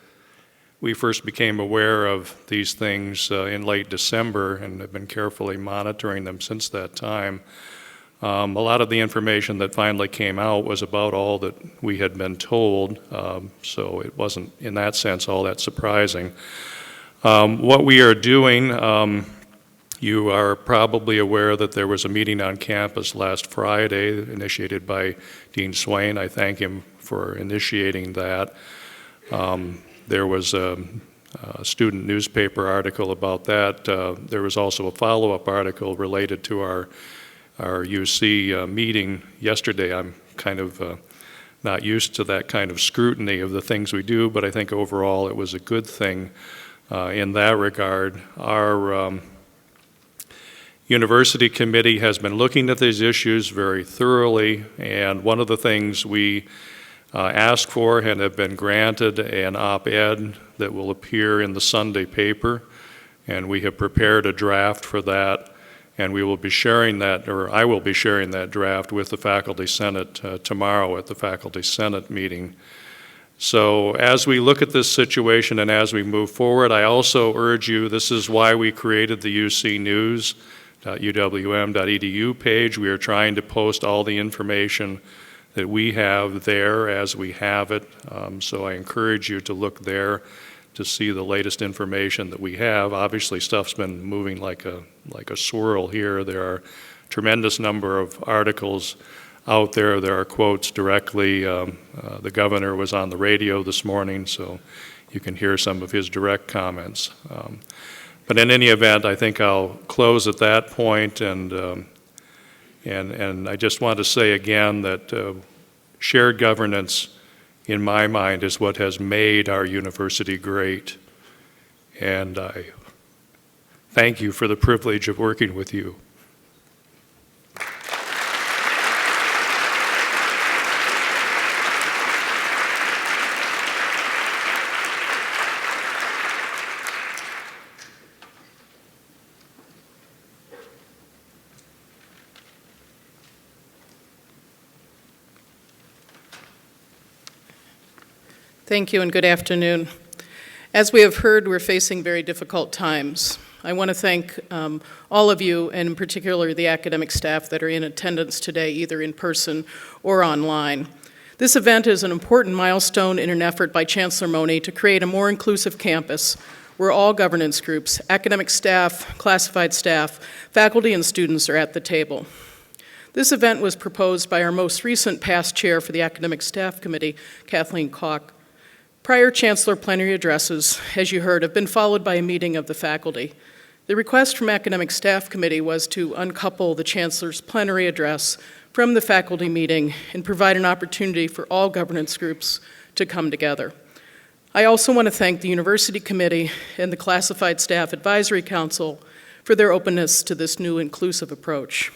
We first became aware of these things in late December and have been carefully monitoring them since that time. A lot of the information that finally came out was about all that we had been told, so it wasn't, in that sense, all that surprising. What we are doing, you are probably aware that there was a meeting on campus last Friday initiated by Dean Swain. I thank him for initiating that. There was a student newspaper article about that. There was also a follow-up article related to our UC meeting yesterday. I'm kind of not used to that kind of scrutiny of the things we do, but I think overall it was a good thing in that regard. Our University Committee has been looking at these issues very thoroughly, and one of the things we asked for and have been granted an op-ed that will appear in the Sunday paper, and we have prepared a draft for that. And we will be sharing that, or I will be sharing that draft with the Faculty Senate tomorrow at the Faculty Senate meeting. So as we look at this situation and as we move forward, I also urge you, this is why we created the ucnews.uwm.edu page. We are trying to post all the information that we have there as we have it. So I encourage you to look there to see the latest information that we have. Obviously, stuff's been moving like a swirl here. There are a tremendous number of articles out there. There are quotes directly. The governor was on the radio this morning, so you can hear some of his direct comments. But in any event, I think I'll close at that point, and I just want to say again that shared governance, in my mind, is what has made our university great. And I thank you for the privilege of working with you. Thank you and good afternoon. As we have heard, we're facing very difficult times. I want to thank all of you, and in particular the academic staff that are in attendance today, either in person or online. This event is an important milestone in an effort by Chancellor Mone to create a more inclusive campus where all governance groups, academic staff, classified staff, faculty, and students are at the table. This event was proposed by our most recent past chair for the Academic Staff Committee, Kathleen Koch. Prior Chancellor plenary addresses, as you heard, have been followed by a meeting of the faculty. The request from Academic Staff Committee was to uncouple the Chancellor's plenary address from the faculty meeting and provide an opportunity for all governance groups to come together. I also want to thank the University Committee and the Classified Staff Advisory Council for their openness to this new inclusive approach.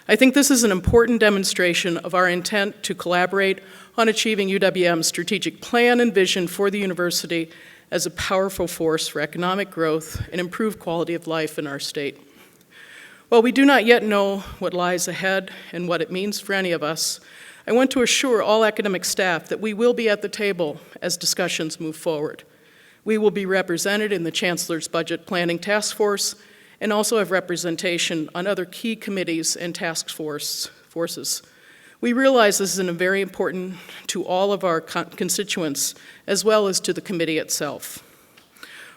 I think this is an important demonstration of our intent to collaborate on achieving UWM's strategic plan and vision for the university as a powerful force for economic growth and improved quality of life in our state. While we do not yet know what lies ahead and what it means for any of us, I want to assure all academic staff that we will be at the table as discussions move forward. We will be represented in the Chancellor's Budget Planning Task Force and also have representation on other key committees and task forces. We realize this is very important to all of our constituents as well as to the committee itself.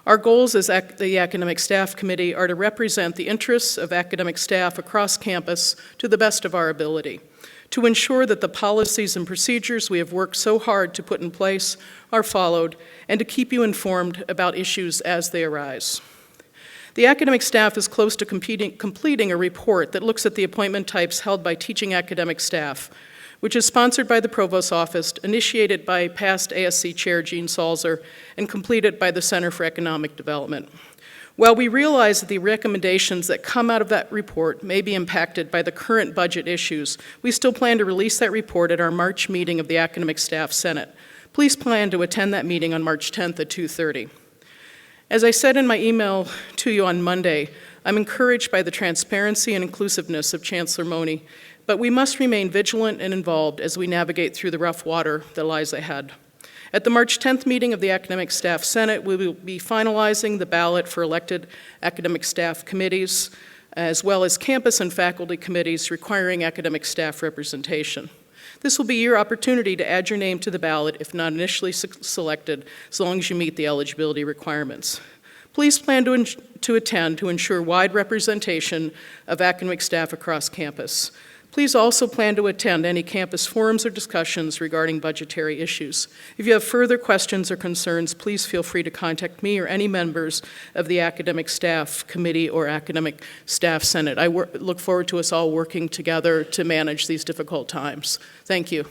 Our goals as the Academic Staff Committee are to represent the interests of academic staff across campus to the best of our ability, to ensure that the policies and procedures we have worked so hard to put in place are followed, and to keep you informed about issues as they arise. The academic staff is close to completing a report that looks at the appointment types held by teaching academic staff, which is sponsored by the Provost's Office, initiated by past ASC Chair Gene Salzer, and completed by the Center for Economic Development. While we realize that the recommendations that come out of that report may be impacted by the current budget issues, we still plan to release that report at our March meeting of the Academic Staff Senate. Please plan to attend that meeting on March 10th at 2:30. As I said in my email to you on Monday, I'm encouraged by the transparency and inclusiveness of Chancellor Mone, but we must remain vigilant and involved as we navigate through the rough water that lies ahead. At the March 10th meeting of the Academic Staff Senate, we will be finalizing the ballot for elected academic staff committees, as well as campus and faculty committees requiring academic staff representation. This will be your opportunity to add your name to the ballot if not initially selected, as long as you meet the eligibility requirements. Please plan to attend to ensure wide representation of academic staff across campus. Please also plan to attend any campus forums or discussions regarding budgetary issues. If you have further questions or concerns, please feel free to contact me or any members of the Academic Staff Committee or Academic Staff Senate. I look forward to us all working together to manage these difficult times. Thank you.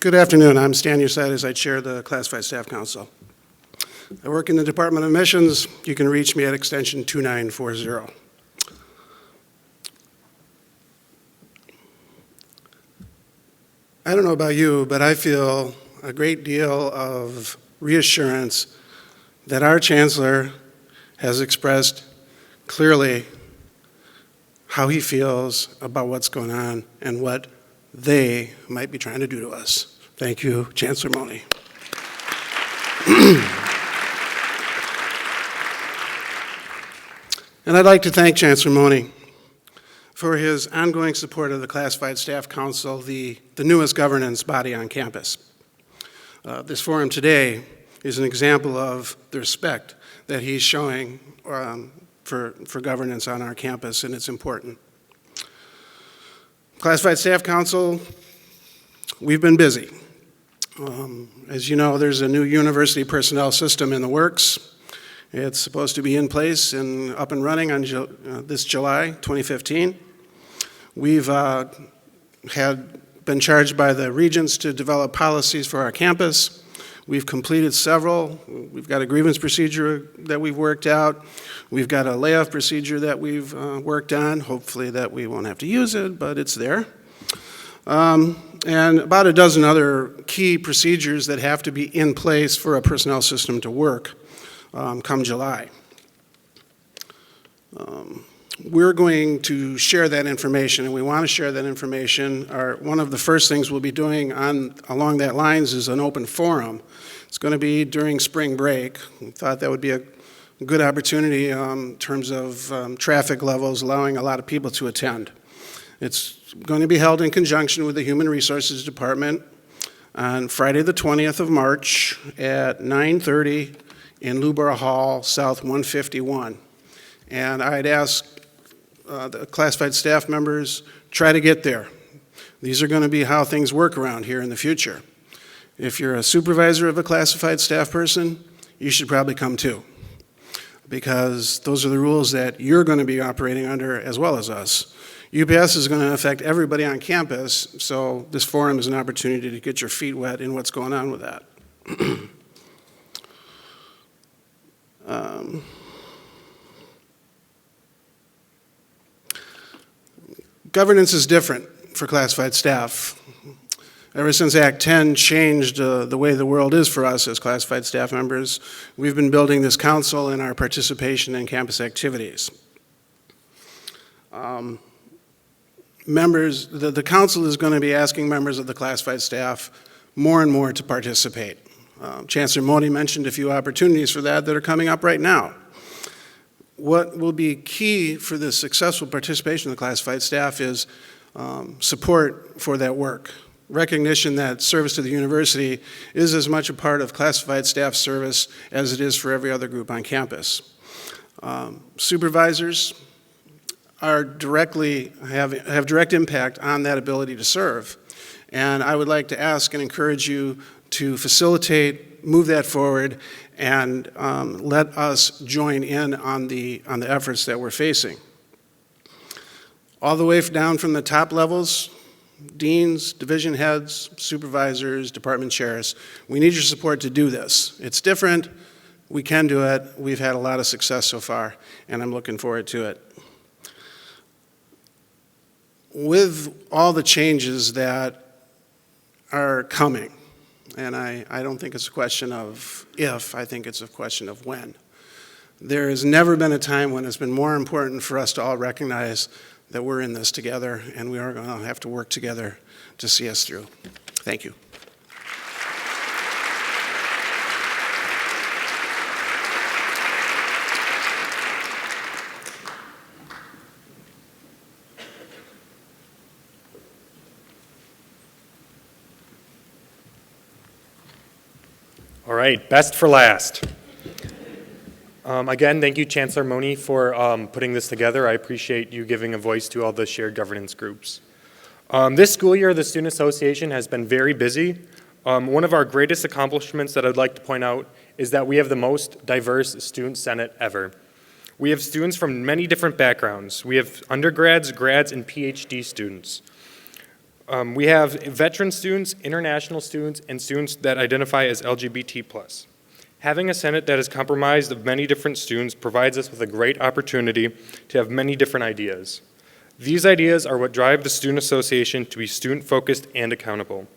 Good afternoon. I'm Stan Usitis. I chair the Classified Staff Council. I work in the Department of Admissions. You can reach me at extension 2940. I don't know about you, but I feel a great deal of reassurance that our Chancellor has expressed clearly how he feels about what's going on and what they might be trying to do to us. Thank you, Chancellor Mone. And I'd like to thank Chancellor Mone for his ongoing support of the Classified Staff Council, the newest governance body on campus. This forum today is an example of the respect that he's showing for governance on our campus, and it's important. Classified Staff Council, we've been busy. As you know, there's a new university personnel system in the works. It's supposed to be in place and up and running on this July 2015. We've been charged by the regents to develop policies for our campus. We've completed several. We've got a grievance procedure that we've worked out. We've got a layoff procedure that we've worked on. Hopefully that we won't have to use it, but it's there. And about a dozen other key procedures that have to be in place for a personnel system to work come July. We're going to share that information, and we want to share that information. One of the first things we'll be doing along that lines is an open forum. It's going to be during spring break. We thought that would be a good opportunity in terms of traffic levels, allowing a lot of people to attend. It's going to be held in conjunction with the Human Resources Department on Friday the 20th of March at 9:30 in Lubara Hall, South 151. And I'd ask the classified staff members, try to get there. These are going to be how things work around here in the future. If you're a supervisor of a classified staff person, you should probably come too, because those are the rules that you're going to be operating under as well as us. UPS is going to affect everybody on campus, so this forum is an opportunity to get your feet wet in what's going on with that. Governance is different for classified staff. Ever since Act 10 changed the way the world is for us as classified staff members, we've been building this council and our participation in campus activities. The council is going to be asking members of the classified staff more and more to participate. Chancellor Mone mentioned a few opportunities for that are coming up right now. What will be key for the successful participation of the classified staff is support for that work. Recognition that service to the university is as much a part of classified staff service as it is for every other group on campus. Supervisors have direct impact on that ability to serve. And I would like to ask and encourage you to facilitate, move that forward, and let us join in on the efforts that we're facing. All the way down from the top levels, deans, division heads, supervisors, department chairs, we need your support to do this. It's different. We can do it. We've had a lot of success so far, and I'm looking forward to it. With all the changes that are coming, and I don't think it's a question of if, I think it's a question of when. There has never been a time when it's been more important for us to all recognize that we're in this together, and we are going to have to work together to see us through. Thank you. All right, best for last. Again, thank you, Chancellor Mone, for putting this together. I appreciate you giving a voice to all the shared governance groups. This school year, the Student Association has been very busy. One of our greatest accomplishments that I'd like to point out is that we have the most diverse student senate ever. We have students from many different backgrounds. We have undergrads, grads, and PhD students. We have veteran students, international students, and students that identify as LGBT+. Having a Senate that is comprised of many different students provides us with a great opportunity to have many different ideas. These ideas are what drive the Student Association to be student-focused and accountable.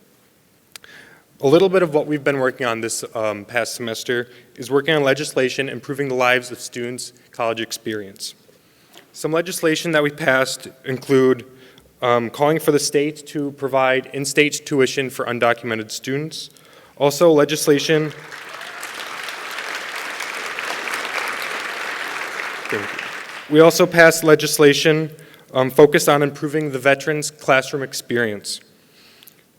A little bit of what we've been working on this past semester is working on legislation improving the lives of students' college experience. Some legislation that we passed include calling for the state to provide in-state tuition for undocumented students. Also, legislation. We also passed legislation focused on improving the veterans' classroom experience.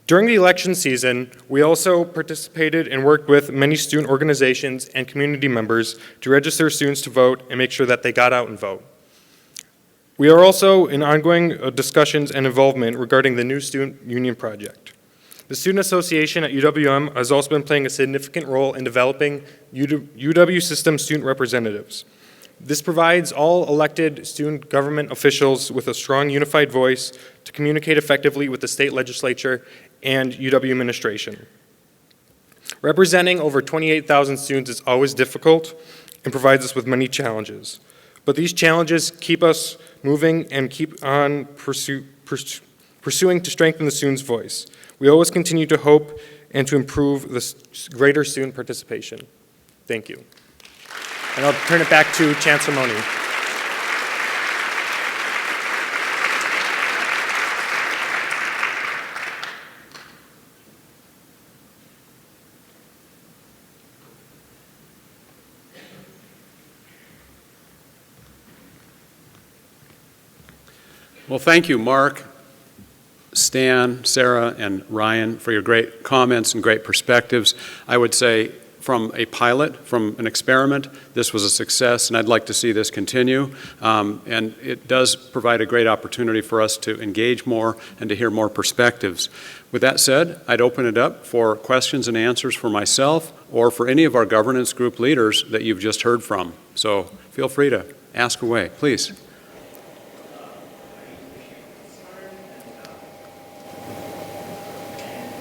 During the election season, we also participated and worked with many student organizations and community members to register students to vote and make sure that they got out and vote. We are also in ongoing discussions and involvement regarding the new student union project. The Student Association at UWM has also been playing a significant role in developing UW system student representatives. This provides all elected student government officials with a strong unified voice to communicate effectively with the state legislature and UW administration. Representing over 28,000 students is always difficult and provides us with many challenges. But these challenges keep us moving and keep on pursuing to strengthen the student's voice. We always continue to hope and to improve the greater student participation. Thank you. And I'll turn it back to Chancellor Mone. Well, thank you, Mark, Stan, Sarah, and Ryan for your great comments and great perspectives. I would say from a pilot, from an experiment, this was a success, and I'd like to see this continue. And it does provide a great opportunity for us to engage more and to hear more perspectives. With that said, I'd open it up for questions and answers for myself or for any of our governance group leaders that you've just heard from. So feel free to ask away, please.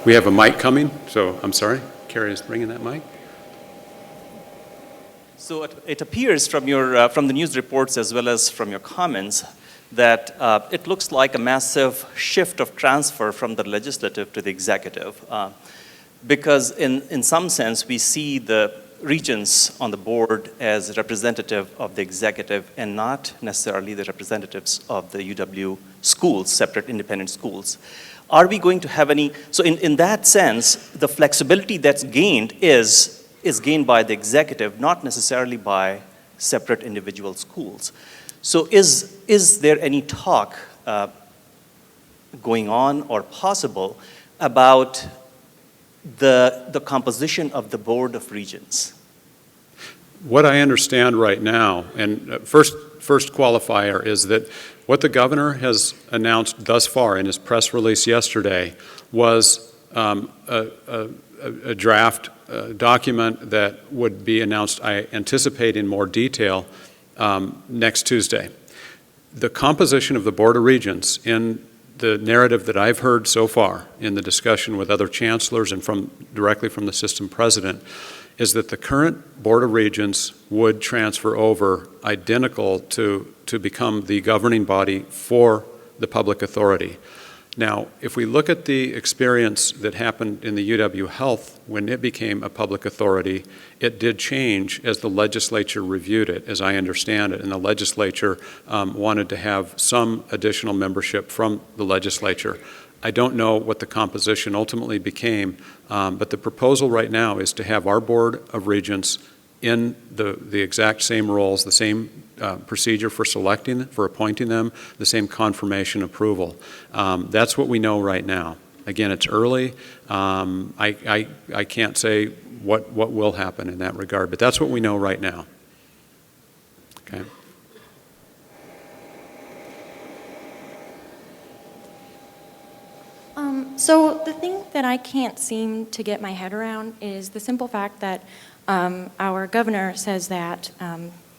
We have a mic coming, so I'm sorry. Carrie is bringing that mic. So it appears from your from the news reports as well as from your comments that it looks like a massive shift of transfer from the legislative to the executive, because in some sense we see the regents on the board as representative of the executive and not necessarily the representatives of the UW schools, separate independent schools. Are we going to have any, so in that sense, the flexibility that's gained is gained by the executive, not necessarily by separate individual schools. So is there any talk going on or possible about the composition of the Board of Regents? What I understand right now, and first qualifier is that what the governor has announced thus far in his press release yesterday was a draft document that would be announced, I anticipate, in more detail next Tuesday. The composition of the Board of Regents in the narrative that I've heard so far in the discussion with other chancellors and directly from the system president is that the current Board of Regents would transfer over identical to become the governing body for the public authority. Now, if we look at the experience that happened in the UW Health when it became a public authority, it did change as the legislature reviewed it, as I understand it, and the legislature wanted to have some additional membership from the legislature. I don't know what the composition ultimately became, but the proposal right now is to have our Board of Regents in the exact same roles, the same procedure for selecting, for appointing them, the same confirmation approval. That's what we know right now. Again, it's early. I can't say what will happen in that regard, but that's what we know right now. Okay. So the thing that I can't seem to get my head around is the simple fact that our governor says that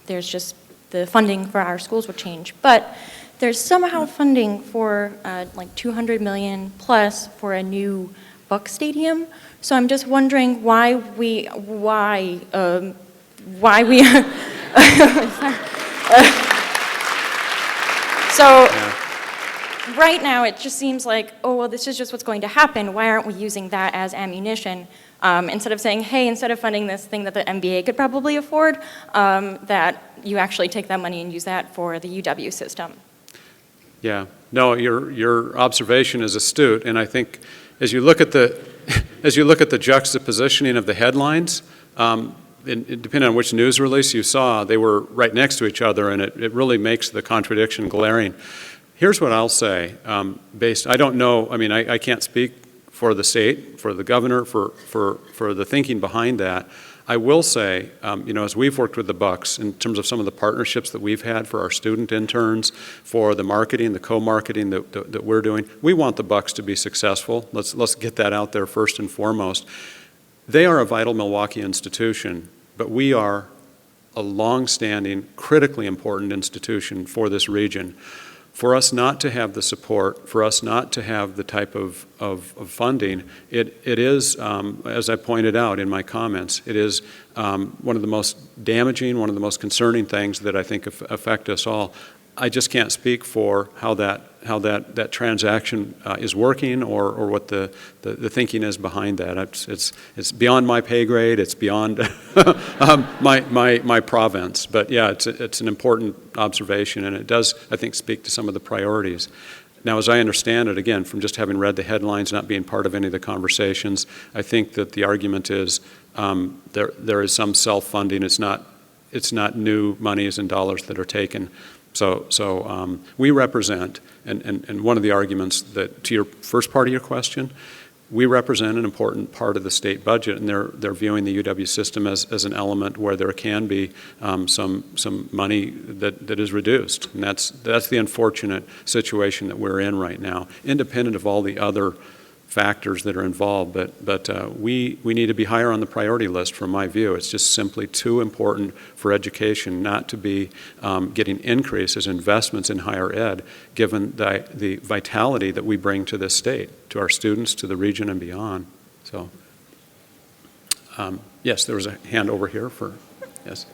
there's just the funding for our schools would change, but there's somehow funding for like $200 million plus for a new Buck Stadium. So I'm just wondering why we so. Yeah. Right now, it just seems like, oh, well, this is just what's going to happen. Why aren't we using that as ammunition? Instead of saying, hey, instead of funding this thing that the MBA could probably afford, that you actually take that money and use that for the UW system. Yeah, no, your observation is astute, and I think as you look at the juxtapositioning of the headlines, depending on which news release you saw, they were right next to each other, and it really makes the contradiction glaring. Here's what I'll say, I don't know, I mean, I can't speak for the state, for the governor, for the thinking behind that. I will say, as we've worked with the Bucks in terms of some of the partnerships that we've had for our student interns, for the marketing, the co-marketing that we're doing, we want the Bucks to be successful. Let's get that out there first and foremost. They are a vital Milwaukee institution, but we are a long-standing, critically important institution for this region. For us not to have the support, for us not to have the type of funding, it is, as I pointed out in my comments, it is one of the most damaging, one of the most concerning things that I think affect us all. I just can't speak for how that transaction is working or what the thinking is behind that. It's beyond my pay grade. It's beyond my province. But yeah, it's an important observation, and it does, I think, speak to some of the priorities. Now, as I understand it, again, from just having read the headlines, not being part of any of the conversations, I think that the argument is there is some self-funding. It's not new monies and dollars that are taken. So we represent, and one of the arguments that, to your first part of your question, we represent an important part of the state budget, and they're viewing the UW system as an element where there can be some money that is reduced. And that's the unfortunate situation that we're in right now, independent of all the other factors that are involved, but we need to be higher on the priority list from my view. It's just simply too important for education not to be getting increases, investments in higher ed, given the vitality that we bring to this state, to our students, to the region and beyond. So, yes, there was a hand over here yes.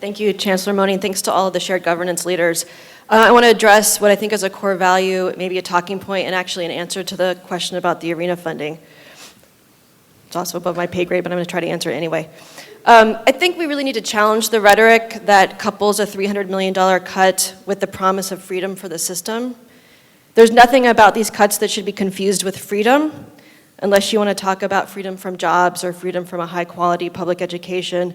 Thank you, Chancellor Mone, and thanks to all of the shared governance leaders. I want to address what I think is a core value, maybe a talking point, and actually an answer to the question about the arena funding. It's also above my pay grade, but I'm going to try to answer it anyway. I think we really need to challenge the rhetoric that couples a $300 million cut with the promise of freedom for the system. There's nothing about these cuts that should be confused with freedom, unless you want to talk about freedom from jobs or freedom from a high-quality public education.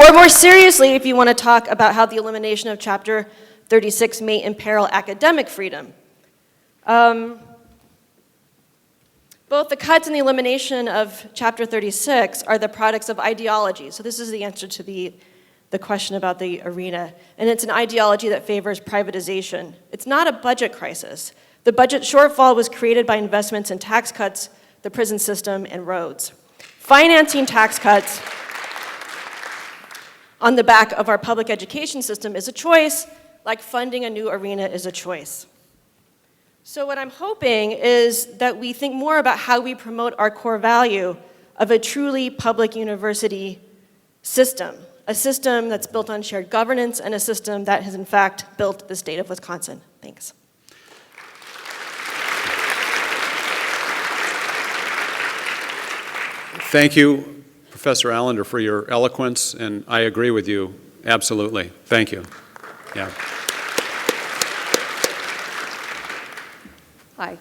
Or more seriously, if you want to talk about how the elimination of Chapter 36 may imperil academic freedom. Both the cuts and the elimination of Chapter 36 are the products of ideology. So this is the answer to the question about the arena. And it's an ideology that favors privatization. It's not a budget crisis. The budget shortfall was created by investments in tax cuts, the prison system, and roads. Financing tax cuts on the back of our public education system is a choice, like funding a new arena is a choice. So what I'm hoping is that we think more about how we promote our core value of a truly public university system, a system that's built on shared governance and a system that has in fact built the state of Wisconsin. Thanks. Thank you, Professor Allender, for your eloquence, and I agree with you absolutely. Thank you. Yeah. Hi.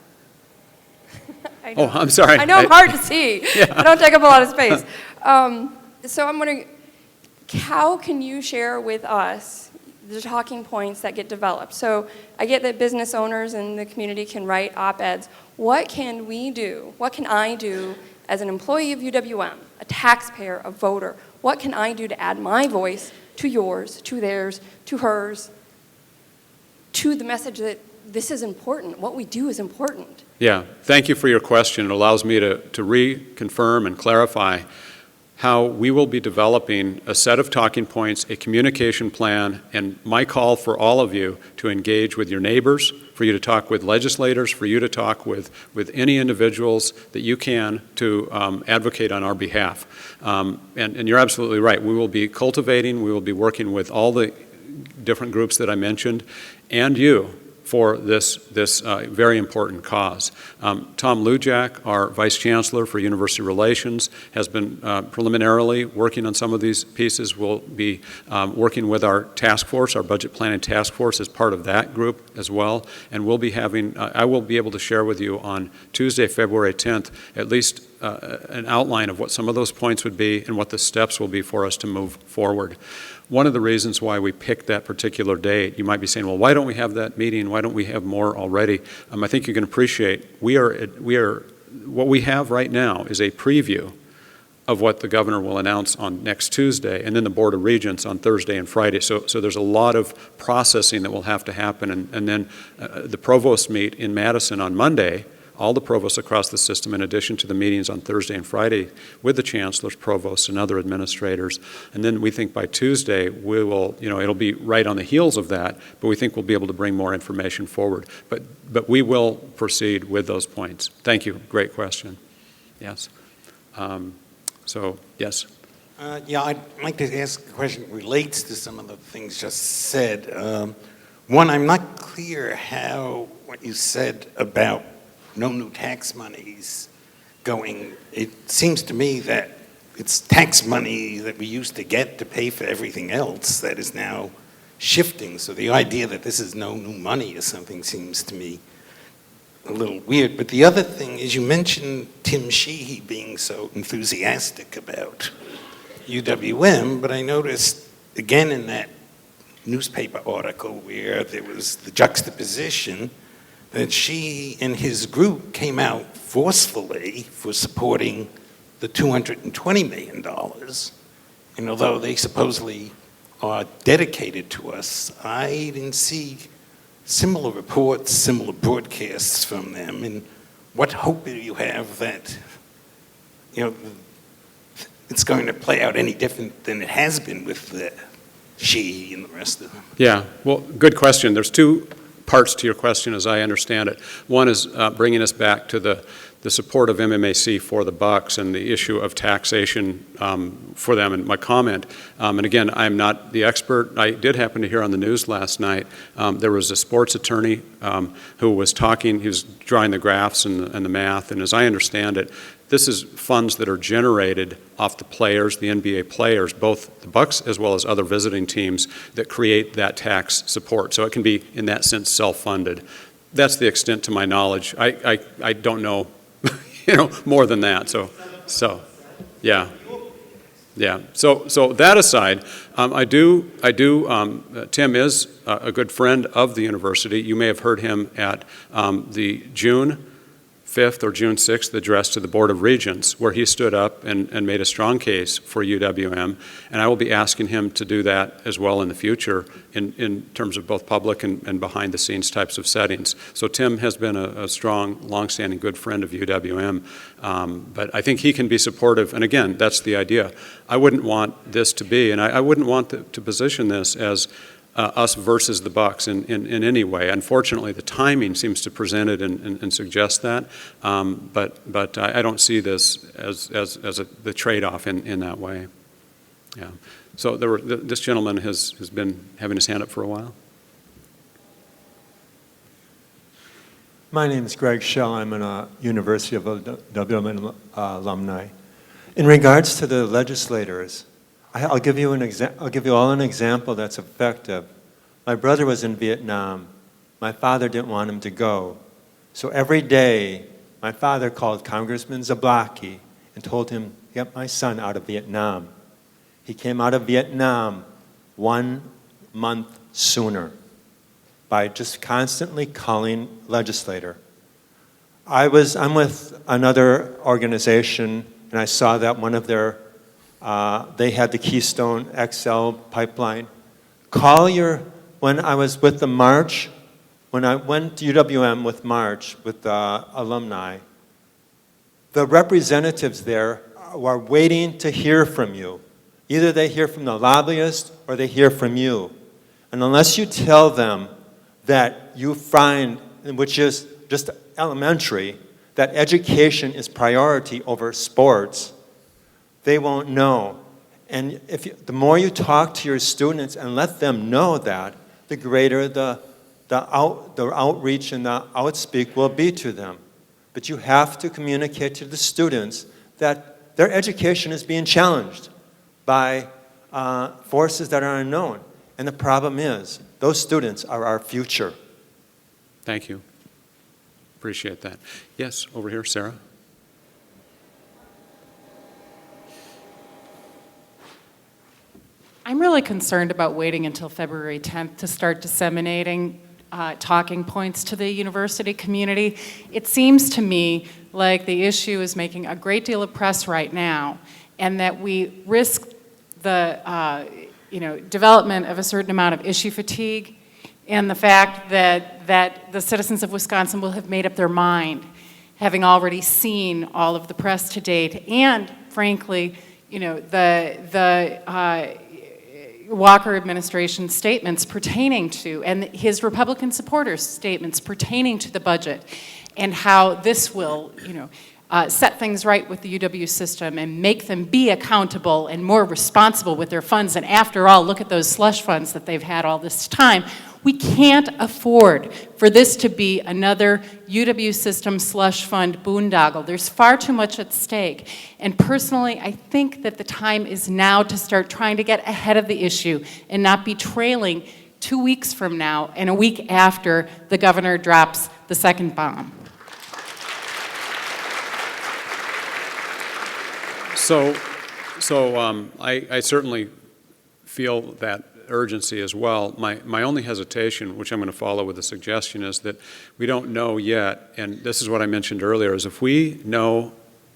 I'm sorry. I know I'm hard to see. Yeah. I don't take up a lot of space. So I'm wondering, how can you share with us the talking points that get developed? So I get that business owners in the community can write op-eds. What can we do? What can I do as an employee of UWM, a taxpayer, a voter? What can I do to add my voice to yours, to theirs, to hers, to the message that this is important, what we do is important? Yeah, thank you for your question. It allows me to reconfirm and clarify how we will be developing a set of talking points, a communication plan, and my call for all of you to engage with your neighbors, for you to talk with legislators, for you to talk with any individuals that you can to advocate on our behalf. And you're absolutely right. We will be cultivating, we will be working with all the different groups that I mentioned, and you, for this very important cause. Tom Lujak, our Vice Chancellor for University Relations, has been preliminarily working on some of these pieces. We'll be working with our task force, our budget planning task force, as part of that group as well. And we'll be having, I will be able to share with you on Tuesday, February 10th, at least an outline of what some of those points would be and what the steps will be for us to move forward. One of the reasons why we picked that particular date, you might be saying, well, why don't we have that meeting? Why don't we have more already? I think you can appreciate what we have right now is a preview of what the governor will announce on next Tuesday, and then the Board of Regents on Thursday and Friday. So there's a lot of processing that will have to happen, and then the provost meet in Madison on Monday, all the provosts across the system, in addition to the meetings on Thursday and Friday with the chancellors, provosts, and other administrators. And then we think by Tuesday, we will, it'll be right on the heels of that, but we think we'll be able to bring more information forward. But we will proceed with those points. Thank you. Great question. Yes. Yes. Yeah, I'd like to ask a question that relates to some of the things just said. One, I'm not clear how what you said about no new tax monies going. It seems to me that it's tax money that we used to get to pay for everything else that is now shifting. So the idea that this is no new money or something seems to me a little weird. But the other thing is you mentioned Tim Sheehy being so enthusiastic about UWM, but I noticed again in that newspaper article where there was the juxtaposition that she and his group came out forcefully for supporting the $220 million. And although they supposedly are dedicated to us, I didn't see similar reports, similar broadcasts from them. And what hope do you have that, it's going to play out any different than it has been with the Sheehy and the rest of them? Yeah, well, good question. There's two parts to your question as I understand it. One is bringing us back to the support of MMAC for the Bucks and the issue of taxation for them, and my comment. And again, I'm not the expert. I did happen to hear on the news last night, there was a sports attorney who was talking, he was drawing the graphs and the math, and as I understand it, this is funds that are generated off the players, the NBA players, both the Bucks as well as other visiting teams that create that tax support. So it can be, in that sense, self-funded. That's the extent to my knowledge. I don't know, more than that. So, yeah. So that aside, Tim is a good friend of the university. You may have heard him at the June 5th or June 6th address to the Board of Regents, where he stood up and made a strong case for UWM, and I will be asking him to do that as well in the future in terms of both public and behind-the-scenes types of settings. So Tim has been a strong, long-standing good friend of UWM, but I think he can be supportive, and again, that's the idea. I wouldn't want this to be, and I wouldn't want to position this as us versus the Bucks in any way. Unfortunately, the timing seems to present it and suggest that, but I don't see this as the trade-off in that way. Yeah. So this gentleman has been having his hand up for a while. My name is Greg Schell. I'm a University of UWM alumni. In regards to the legislators, I'll give you all an example that's effective. My brother was in Vietnam. My father didn't want him to go. So every day, my father called Congressman Zablocki and told him, get my son out of Vietnam. He came out of Vietnam 1 month sooner by just constantly calling legislator. I'm with another organization, and I saw that one of their they had the Keystone XL pipeline. When I was with the march, when I went to UWM with March, with the alumni, the representatives there were waiting to hear from you. Either they hear from the lobbyist or they hear from you. And unless you tell them that you find, which is just elementary, that education is priority over sports, they won't know. And the more you talk to your students and let them know that, the greater the outreach and the outspeak will be to them. But you have to communicate to the students that their education is being challenged by forces that are unknown. And the problem is, those students are our future. Thank you. Appreciate that. Yes, over here, Sarah. I'm really concerned about waiting until February 10th to start disseminating talking points to the university community. It seems to me like the issue is making a great deal of press right now, and that we risk the development of a certain amount of issue fatigue, and the fact that the citizens of Wisconsin will have made up their mind. having already seen all of the press to date, and frankly, you know, the Walker administration statements pertaining to, and his Republican supporters' statements pertaining to the budget, and how this will, you know, set things right with the UW system and make them be accountable and more responsible with their funds. And after all, look at those slush funds that they've had all this time. We can't afford for this to be another UW system slush fund boondoggle. There's far too much at stake. And personally, I think that the time is now to start trying to get ahead of the issue and not be trailing 2 weeks from now and a week after the governor drops the second bomb. I certainly feel that urgency as well. My only hesitation, which I'm going to follow with a suggestion, is that we don't know yet, and this is what I mentioned earlier, is if we know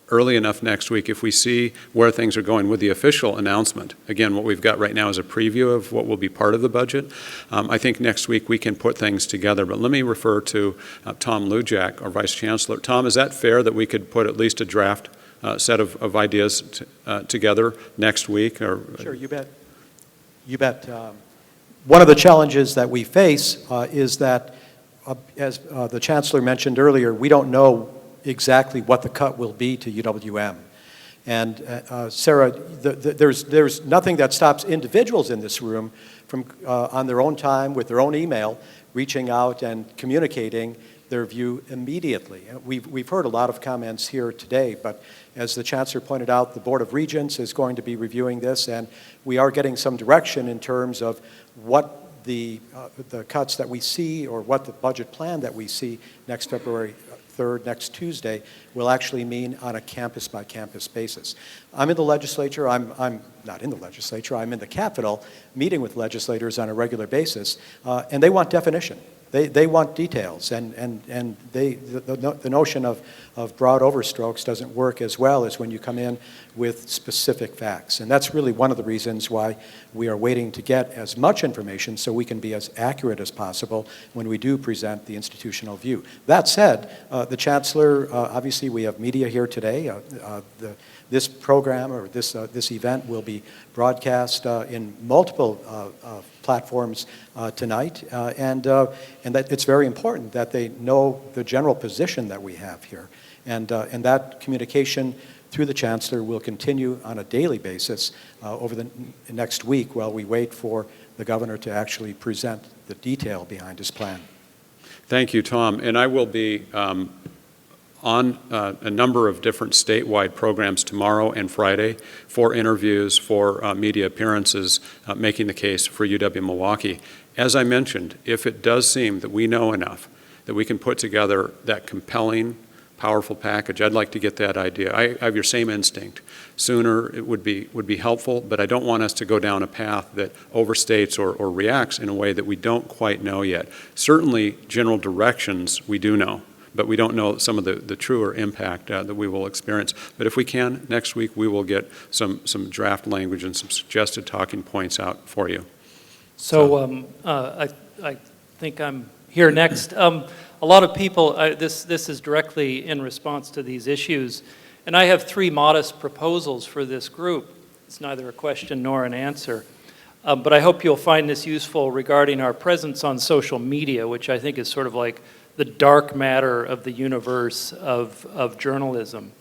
early enough next week, if we see where things are going with the official announcement, again, what we've got right now is a preview of what will be part of the budget. I think next week we can put things together. But let me refer to Tom Lujak, our Vice Chancellor. Tom, is that fair that we could put at least a draft set of ideas together next week? Or Sure, you bet. You bet. One of the challenges that we face is that, as the Chancellor mentioned earlier, we don't know exactly what the cut will be to UWM. And Sarah, there's nothing that stops individuals in this room from, on their own time, with their own email, reaching out and communicating their view immediately. We've heard a lot of comments here today, but as the Chancellor pointed out, the Board of Regents is going to be reviewing this, and we are getting some direction in terms of what the cuts that we see, or what the budget plan that we see next February 3rd, next Tuesday, will actually mean on a campus-by-campus basis. I'm in the legislature. I'm not in the legislature. I'm in the Capitol, meeting with legislators on a regular basis, and they want definition. They want details, and the notion of broad overstrokes doesn't work as well as when you come in with specific facts. And that's really one of the reasons why we are waiting to get as much information so we can be as accurate as possible when we do present the institutional view. That said, the Chancellor, obviously we have media here today. This program, or this event, will be broadcast in multiple platforms tonight, and that it's very important that they know the general position that we have here, and that communication through the Chancellor will continue on a daily basis over the next week while we wait for the governor to actually present the detail behind his plan. Thank you, Tom. And I will be on a number of different statewide programs tomorrow and Friday for interviews, for media appearances, making the case for UW-Milwaukee. As I mentioned, if it does seem that we know enough that we can put together that compelling, powerful package, I'd like to get that idea. I have your same instinct. Sooner it would be helpful, but I don't want us to go down a path that overstates or reacts in a way that we don't quite know yet. Certainly, general directions we do know, but we don't know some of the truer impact that we will experience. But if we can, next week we will get some draft language and some suggested talking points out for you. So I think I'm here next. A lot of people, this is directly in response to these issues, and I have 3 modest proposals for this group. It's neither a question nor an answer. But I hope you'll find this useful regarding our presence on social media, which I think is sort of like the dark matter of the universe of journalism.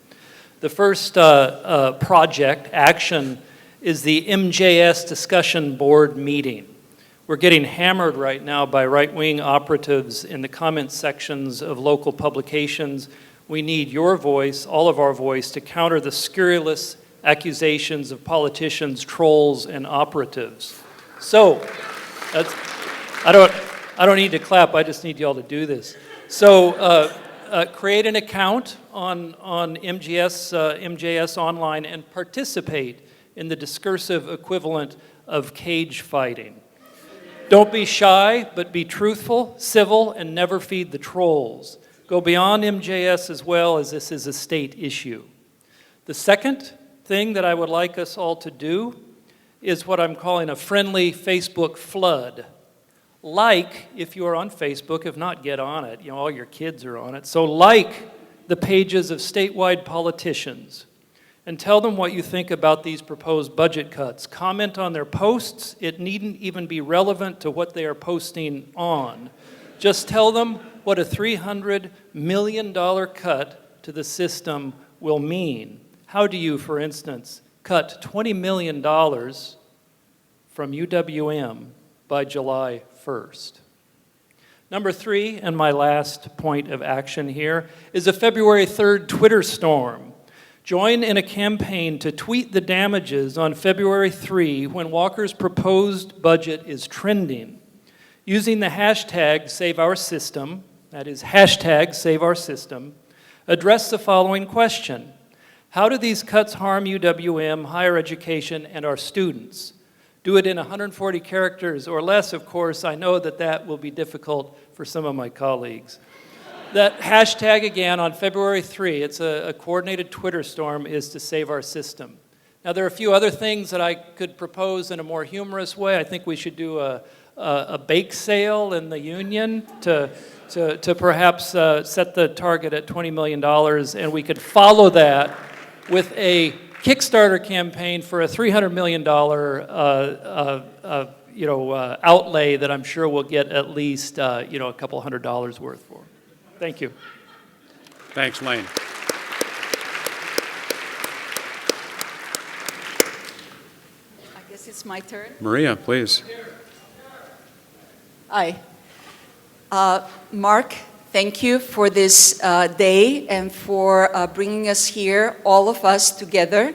The first project, action, is the MJS discussion board meeting. We're getting hammered right now by right-wing operatives in the comment sections of local publications. We need your voice, all of our voice, to counter the scurrilous accusations of politicians, trolls, and operatives. So, I don't need to clap, I just need y'all to do this. So, create an account on MJS Online and participate in the discursive equivalent of cage fighting. Don't be shy, but be truthful, civil, and never feed the trolls. Go beyond MJS as well, as this is a state issue. The second thing that I would like us all to do is what I'm calling a friendly Facebook flood. Like, if you are on Facebook, if not, get on it. You know, all your kids are on it. So like the pages of statewide politicians and tell them what you think about these proposed budget cuts. Comment on their posts. It needn't even be relevant to what they are posting on. Just tell them what a $300 million cut to the system will mean. How do you, for instance, cut $20 million from UWM by July 1st? Number 3, and my last point of action here, is a February 3rd Twitter storm. Join in a campaign to tweet the damages on February 3 when Walker's proposed budget is trending. Using the hashtag #SaveOurSystem, that is hashtag #SaveOurSystem, address the following question. How do these cuts harm UWM, higher education, and our students? Do it in 140 characters or less, of course. I know that that will be difficult for some of my colleagues. That hashtag again on February 3, it's a coordinated Twitter storm, is to save our system. Now there are a few other things that I could propose in a more humorous way. I think we should do a bake sale in the union to perhaps set the target at $20 million, and we could follow that with a Kickstarter campaign for a $300 million outlay that I'm sure we'll get at least a couple $100 worth for. Thank you. Thanks, Lane. I guess it's my turn. Maria, please. Hi. Mark, thank you for this day and for bringing us here, all of us together.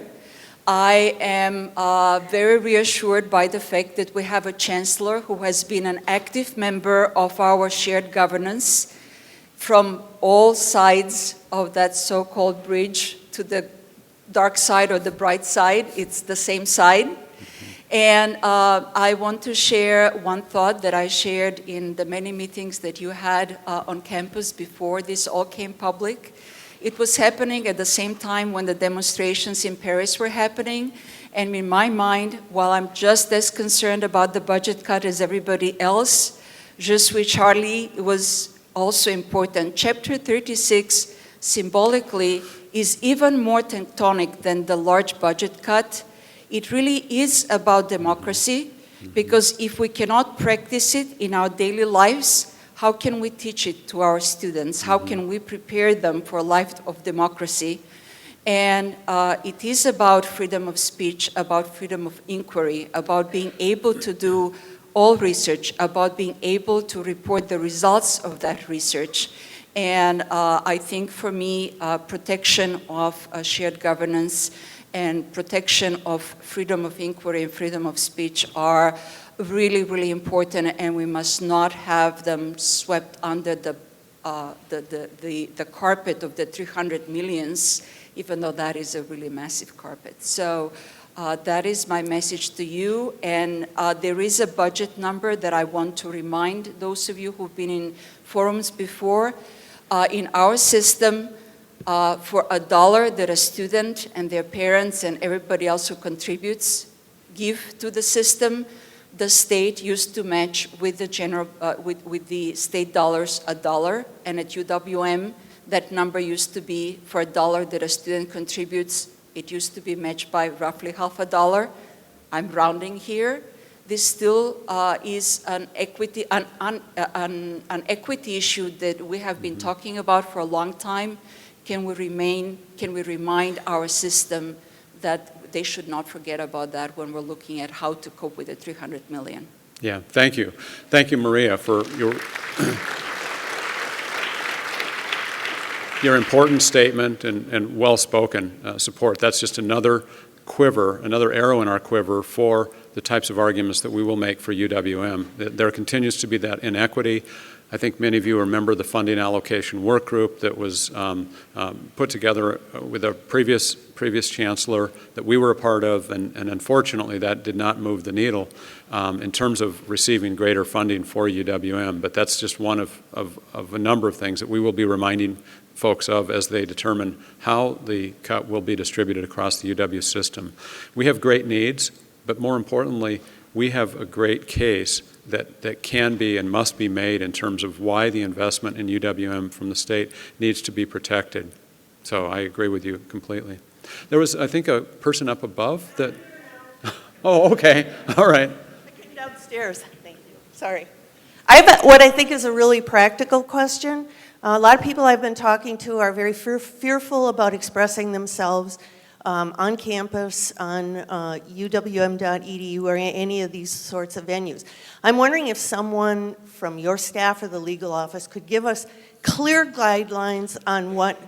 I am very reassured by the fact that we have a chancellor who has been an active member of our shared governance from all sides of that so-called bridge to the dark side or the bright side. It's the same side. And I want to share one thought that I shared in the many meetings that you had on campus before this all came public. It was happening at the same time when the demonstrations in Paris were happening. And in my mind, while I'm just as concerned about the budget cut as everybody else, Je suis Charlie was also important. Chapter 36 symbolically is even more tectonic than the large budget cut. It really is about democracy, because if we cannot practice it in our daily lives, how can we teach it to our students? How can we prepare them for a life of democracy? And it is about freedom of speech, about freedom of inquiry, about being able to do all research, about being able to report the results of that research. And I think for me, protection of shared governance and protection of freedom of inquiry and freedom of speech are really, really important, and we must not have them swept under the carpet of the 300 millions, even though that is a really massive carpet. So that is my message to you. And there is a budget number that I want to remind those of you who've been in forums before. In our system, for $1 that a student and their parents and everybody else who contributes give to the system, the state used to match with the state dollars $1, and at UWM, that number used to be for $1 that a student contributes, it used to be matched by roughly $0.50. I'm rounding here. This still is an equity issue that we have been talking about for a long time. Can we remind our system that they should not forget about that when we're looking at how to cope with the 300 million? Yeah, thank you. Thank you, Maria, for your important statement and well-spoken support. That's just another quiver, another arrow in our quiver for the types of arguments that we will make for UWM. There continues to be that inequity. I think many of you remember the funding allocation work group that was put together with a previous chancellor that we were a part of, and unfortunately that did not move the needle in terms of receiving greater funding for UWM. But that's just one of a number of things that we will be reminding folks of as they determine how the cut will be distributed across the UW system. We have great needs, but more importantly, we have a great case that can be and must be made in terms of why the investment in UWM from the state needs to be protected. So I agree with you completely. There was, I think, a person up above that, oh, okay, all right. I came downstairs, thank you, sorry. I have what I think is a really practical question. A lot of people I've been talking to are very fearful about expressing themselves on campus, on uwm.edu, or any of these sorts of venues. I'm wondering if someone from your staff or the legal office could give us clear guidelines on what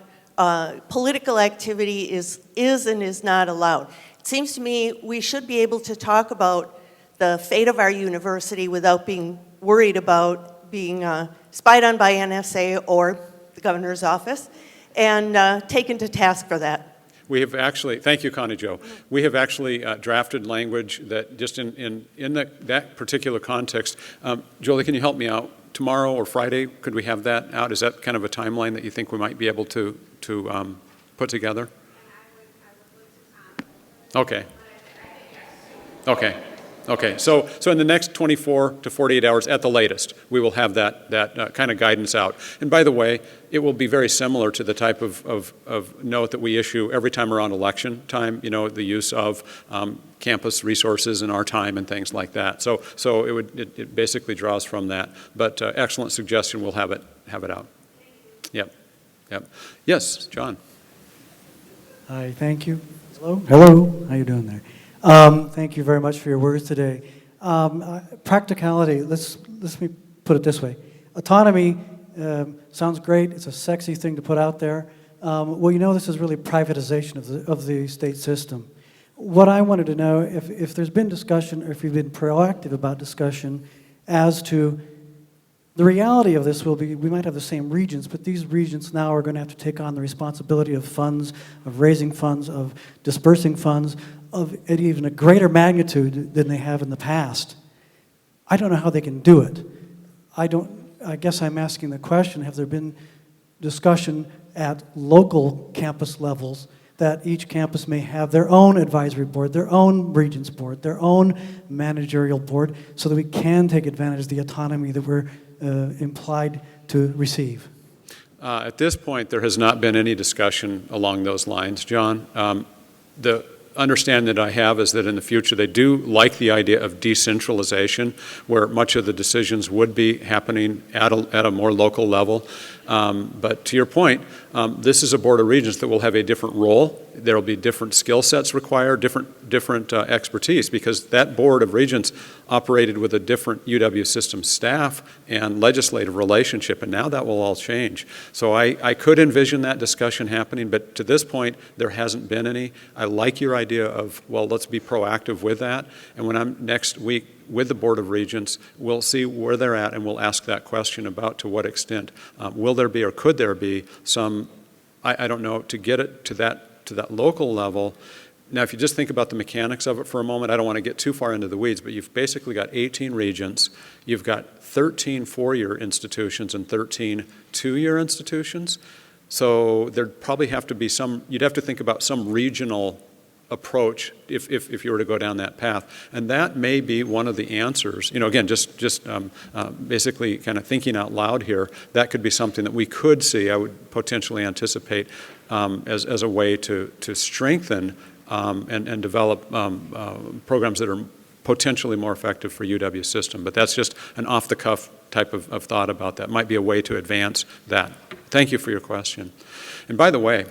political activity is and is not allowed. It seems to me we should be able to talk about the fate of our university without being worried about being spied on by NSA or the governor's office and taken to task for that. We have actually, thank you, Connie Jo. We have actually drafted language that just in that particular context. Jolie, can you help me out? Tomorrow or Friday, could we have that out? Is that kind of a timeline that you think we might be able to put together? Okay. Okay. Okay. So in the next 24 to 48 hours at the latest, we will have that kind of guidance out. And by the way, it will be very similar to the type of note that we issue every time around election time, you know, the use of campus resources in our time and things like that. So it basically draws from that. But excellent suggestion. We'll have it out. Yep. Yep. Yes, John. Hi, thank you. Hello, how you doing there? Thank you very much for your words today. Practicality, let me put it this way. Autonomy sounds great, it's a sexy thing to put out there. Well, you know, this is really privatization of the state system. What I wanted to know, if there's been discussion, or if you've been proactive about discussion as to the reality of this will be, we might have the same regions, but these regions now are going to have to take on the responsibility of funds, of raising funds, of dispersing funds, of even a greater magnitude than they have in the past. I don't know how they can do it. I guess I'm asking the question, have there been discussion at local campus levels that each campus may have their own advisory board, their own regents board, their own managerial board, so that we can take advantage of the autonomy that we're implied to receive? At this point, there has not been any discussion along those lines, John. The understanding that I have is that in the future they do like the idea of decentralization, where much of the decisions would be happening at a more local level. But to your point, this is a Board of Regents that will have a different role. There will be different skill sets required, different expertise, because that Board of Regents operated with a different UW system staff and legislative relationship, and now that will all change. So I could envision that discussion happening, but to this point, there hasn't been any. I like your idea of, well, let's be proactive with that, and when I'm next week with the Board of Regents, we'll see where they're at, and we'll ask that question about to what extent will there be or could there be some, I don't know, to get it to that local level. Now, if you just think about the mechanics of it for a moment, I don't want to get too far into the weeds, but you've basically got 18 regents, you've got 13 four-year institutions and 13 two-year institutions. So there'd probably have to be you'd have to think about some regional approach if you were to go down that path. And that may be one of the answers. You know, again, just basically kind of thinking out loud here, that could be something that we could see, I would potentially anticipate as a way to strengthen and develop programs that are potentially more effective for UW system. But that's just an off-the-cuff type of thought about that. Might be a way to advance that. Thank you for your question. And by the way,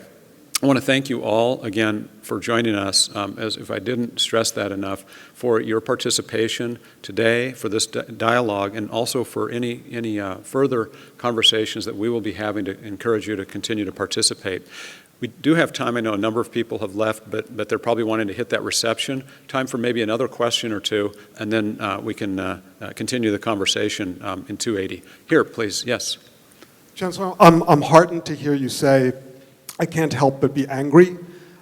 I want to thank you all again for joining us, as if I didn't stress that enough, for your participation today, for this dialogue, and also for any further conversations that we will be having to encourage you to continue to participate. We do have time. I know a number of people have left, but they're probably wanting to hit that reception. Time for maybe another question or two, and then we can continue the conversation in 280. Here, please. Yes. Chancellor, I'm heartened to hear you say, I can't help but be angry.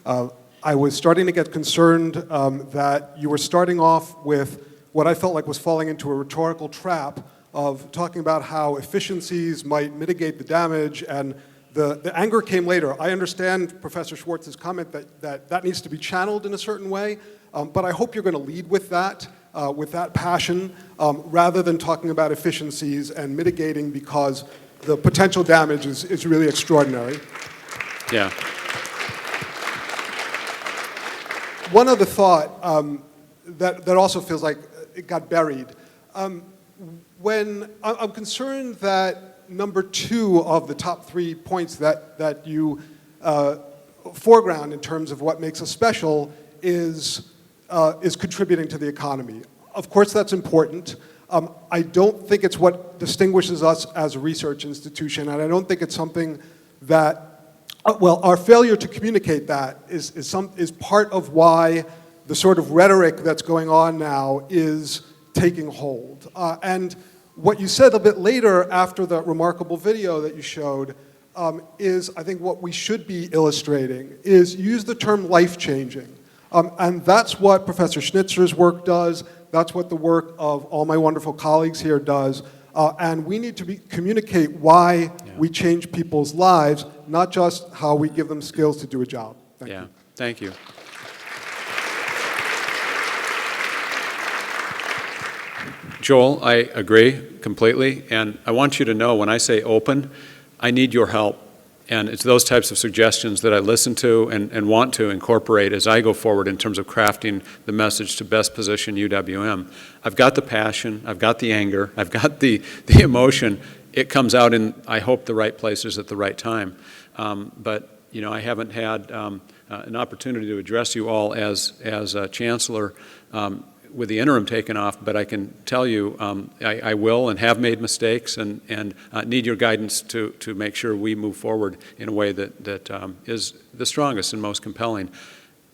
I was starting to get concerned that you were starting off with what I felt like was falling into a rhetorical trap of talking about how efficiencies might mitigate the damage, and the anger came later. I understand Professor Schwartz's comment that needs to be channeled in a certain way, but I hope you're going to lead with that with that passion, rather than talking about efficiencies and mitigating, because the potential damage is really extraordinary. Yeah. One other thought that also feels like it got buried. When I'm concerned that number 2 of the top 3 points that you foreground in terms of what makes us special is contributing to the economy. Of course, that's important. I don't think it's what distinguishes us as a research institution, and I don't think it's something that, well, our failure to communicate that is part of why the sort of rhetoric that's going on now is taking hold. And what you said a bit later after the remarkable video that you showed is, I think, what we should be illustrating, is use the term life-changing. And that's what Professor Schnitzer's work does. That's what the work of all my wonderful colleagues here does. And we need to communicate why we change people's lives, not just how we give them skills to do a job. Thank you. Thank you. Joel, I agree completely, and I want you to know when I say open, I need your help. And it's those types of suggestions that I listen to and want to incorporate as I go forward in terms of crafting the message to best position UWM. I've got the passion, I've got the anger, I've got the emotion. It comes out in, I hope, the right places at the right time. But you know, I haven't had an opportunity to address you all as Chancellor with the interim taken off, but I can tell you I will and have made mistakes and need your guidance to make sure we move forward in a way that is the strongest and most compelling.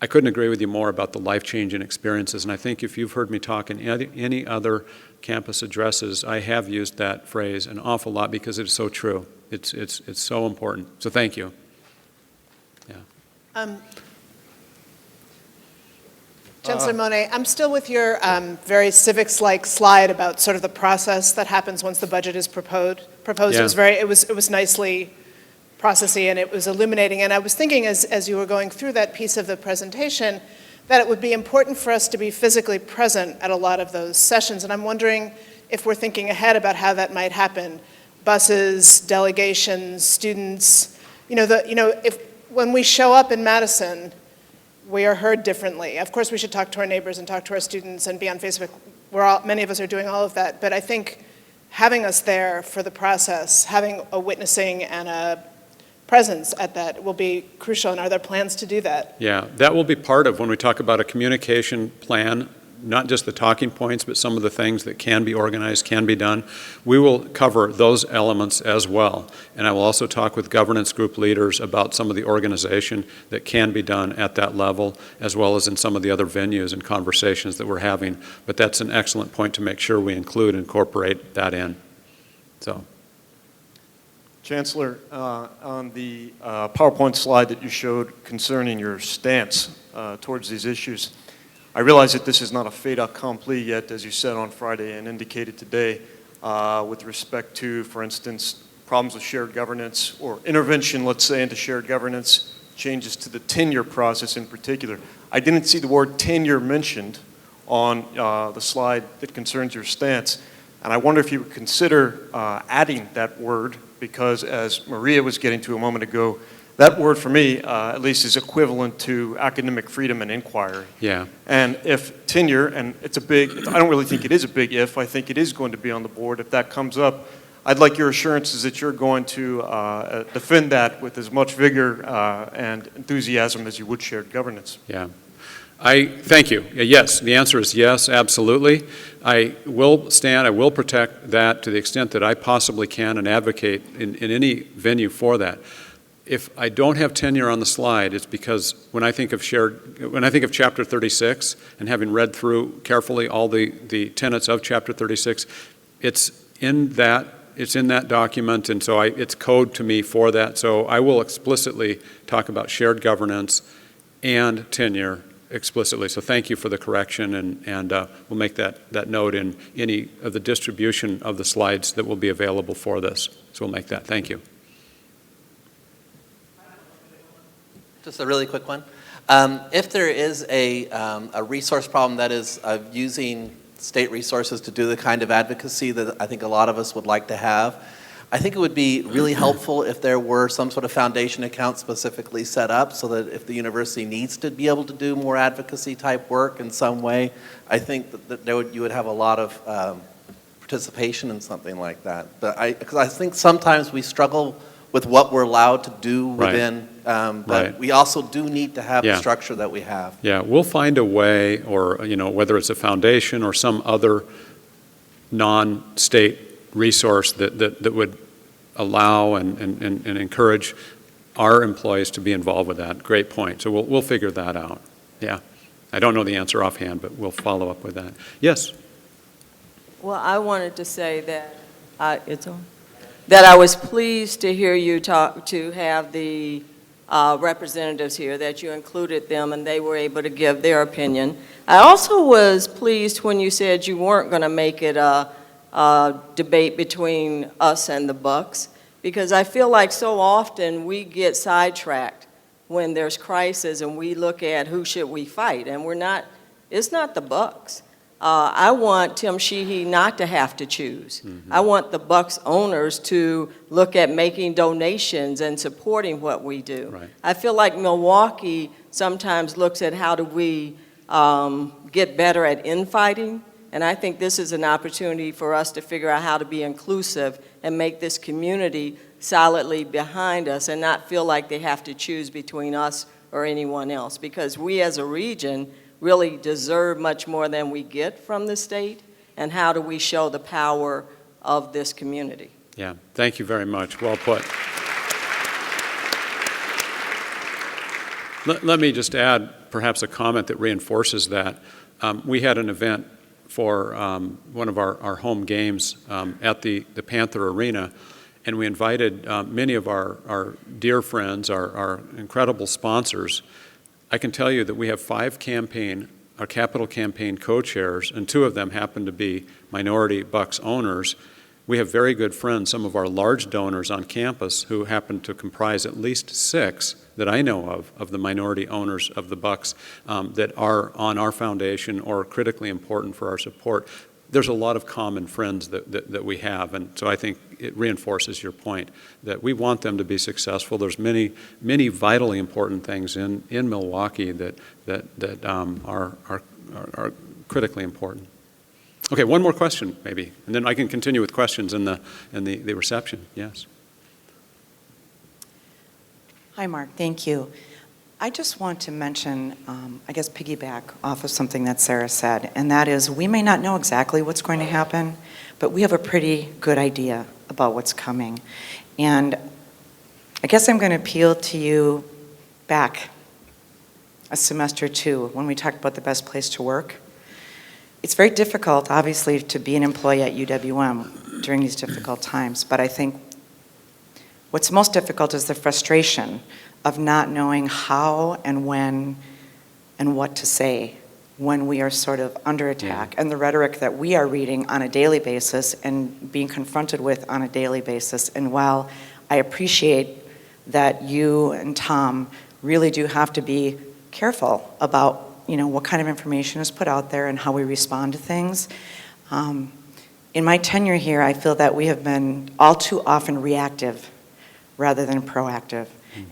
I couldn't agree with you more about the life-changing experiences, and I think if you've heard me talk in any other campus addresses, I have used that phrase an awful lot because it's so true. It's so important. So thank you. Yeah. Chancellor Mone, I'm still with your very civics-like slide about sort of the process that happens once the budget is proposed. Yeah. It was nicely processy and it was illuminating. And I was thinking as you were going through that piece of the presentation that it would be important for us to be physically present at a lot of those sessions. And I'm wondering if we're thinking ahead about how that might happen. Buses, delegations, students. When we show up in Madison, we are heard differently. Of course, we should talk to our neighbors and talk to our students and be on Facebook. Many of us are doing all of that. But I think having us there for the process, having a witnessing and a presence at that will be crucial. And are there plans to do that? Yeah, that will be part of when we talk about a communication plan, not just the talking points, but some of the things that can be organized, can be done. We will cover those elements as well. And I will also talk with governance group leaders about some of the organization that can be done at that level, as well as in some of the other venues and conversations that we're having. But that's an excellent point to make sure we include and incorporate that in. So. Chancellor, on the PowerPoint slide that you showed concerning your stance towards these issues, I realize that this is not a fait accompli yet, as you said on Friday and indicated today, with respect to, for instance, problems with shared governance or intervention, let's say, into shared governance, changes to the tenure process in particular. I didn't see the word tenure mentioned on the slide that concerns your stance, and I wonder if you would consider adding that word, because as Maria was getting to a moment ago, that word for me, at least, is equivalent to academic freedom and inquiry. Yeah. And if tenure, and it's a big, I don't really think it is a big if, I think it is going to be on the board. If that comes up, I'd like your assurances that you're going to defend that with as much vigor and enthusiasm as you would shared governance. Yeah. Thank you. Yes, the answer is yes, absolutely. I will stand, I will protect that to the extent that I possibly can and advocate in any venue for that. If I don't have tenure on the slide, it's because when I think of Chapter 36 and having read through carefully all the tenets of Chapter 36, it's in that document, and so it's code to me for that. So I will explicitly talk about shared governance and tenure explicitly. So thank you for the correction, and we'll make that note in any of the distribution of the slides that will be available for this. So we'll make that. Thank you. Just a really quick one. If there is a resource problem that is of using state resources to do the kind of advocacy that I think a lot of us would like to have. I think it would be really helpful if there were some sort of foundation account specifically set up so that if the university needs to be able to do more advocacy type work in some way, I think that you would have a lot of participation in something like that. But because I think sometimes we struggle with what we're allowed to do within, but we also do need to have the structure that we have. Yeah, we'll find a way, or whether it's a foundation or some other non-state resource that would allow and encourage our employees to be involved with that. Great point. So we'll figure that out. Yeah. I don't know the answer offhand, but we'll follow up with that. Yes? Well, I wanted to say that that I was pleased to hear you to have the representatives here, that you included them and they were able to give their opinion. I also was pleased when you said you weren't going to make it a debate between us and the Bucks, because I feel like so often we get sidetracked when there's crisis and we look at who should we fight, and it's not the Bucks. I want Tim Sheehy not to have to choose. I want the Bucks owners to look at making donations and supporting what we do. I feel like Milwaukee sometimes looks at how do we get better at infighting. And I think this is an opportunity for us to figure out how to be inclusive and make this community solidly behind us and not feel like they have to choose between us or anyone else. Because we as a region really deserve much more than we get from the state. And how do we show the power of this community? Yeah, thank you very much. Well put. Let me just add perhaps a comment that reinforces that. We had an event for one of our home games at the Panther Arena, and we invited many of our dear friends, our incredible sponsors. I can tell you that we have 5 our capital campaign co-chairs, and 2 of them happen to be minority Bucks owners. We have very good friends, some of our large donors on campus who happen to comprise at least 6 that I know of the minority owners of the Bucks that are on our foundation or critically important for our support. There's a lot of common friends that we have, and so I think it reinforces your point that we want them to be successful. There's many vitally important things in Milwaukee that are critically important. Okay, one more question maybe, and then I can continue with questions in the reception. Yes. Hi, Mark. Thank you. I just want to mention, I guess piggyback off of something that Sarah said, and that is we may not know exactly what's going to happen, but we have a pretty good idea about what's coming. And I guess I'm going to appeal to you back a semester or 2 when we talked about the best place to work. It's very difficult, obviously, to be an employee at UWM during these difficult times, but I think what's most difficult is the frustration of not knowing how and when and what to say when we are sort of under attack, and the rhetoric that we are reading on a daily basis and being confronted with on a daily basis. And while I appreciate that you and Tom really do have to be careful about what kind of information is put out there and how we respond to things, in my tenure here, I feel that we have been all too often reactive rather than proactive.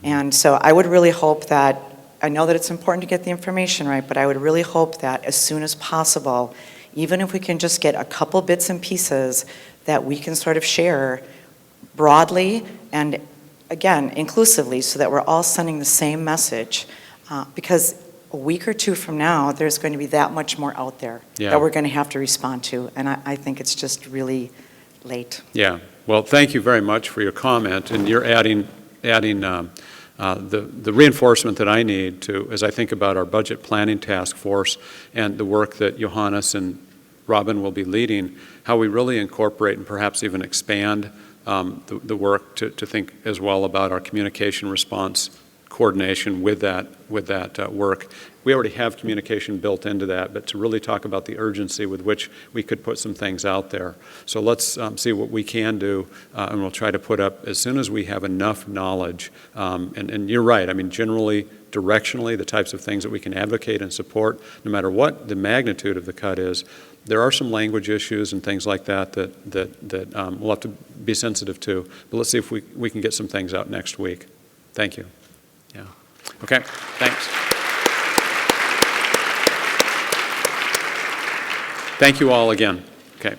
And so I would really hope that, I know that it's important to get the information right, but I would really hope that as soon as possible, even if we can just get a couple bits and pieces that we can sort of share broadly and, again, inclusively, so that we're all sending the same message. Because a week or 2 from now, there's going to be that much more out there that we're going to have to respond to. And I think it's just really late. Yeah. Well, thank you very much for your comment, and you're adding the reinforcement that I need to, as I think about our budget planning task force and the work that Johannes and Robin will be leading, how we really incorporate and perhaps even expand the work to think as well about our communication response coordination with that work. We already have communication built into that, but to really talk about the urgency with which we could put some things out there. So let's see what we can do, and we'll try to put up as soon as we have enough knowledge. And you're right, I mean, generally, directionally, the types of things that we can advocate and support, no matter what the magnitude of the cut is, there are some language issues and things like that we'll have to be sensitive to. But let's see if we can get some things out next week. Thank you. Yeah. Okay, thanks. Thank you all again. Okay.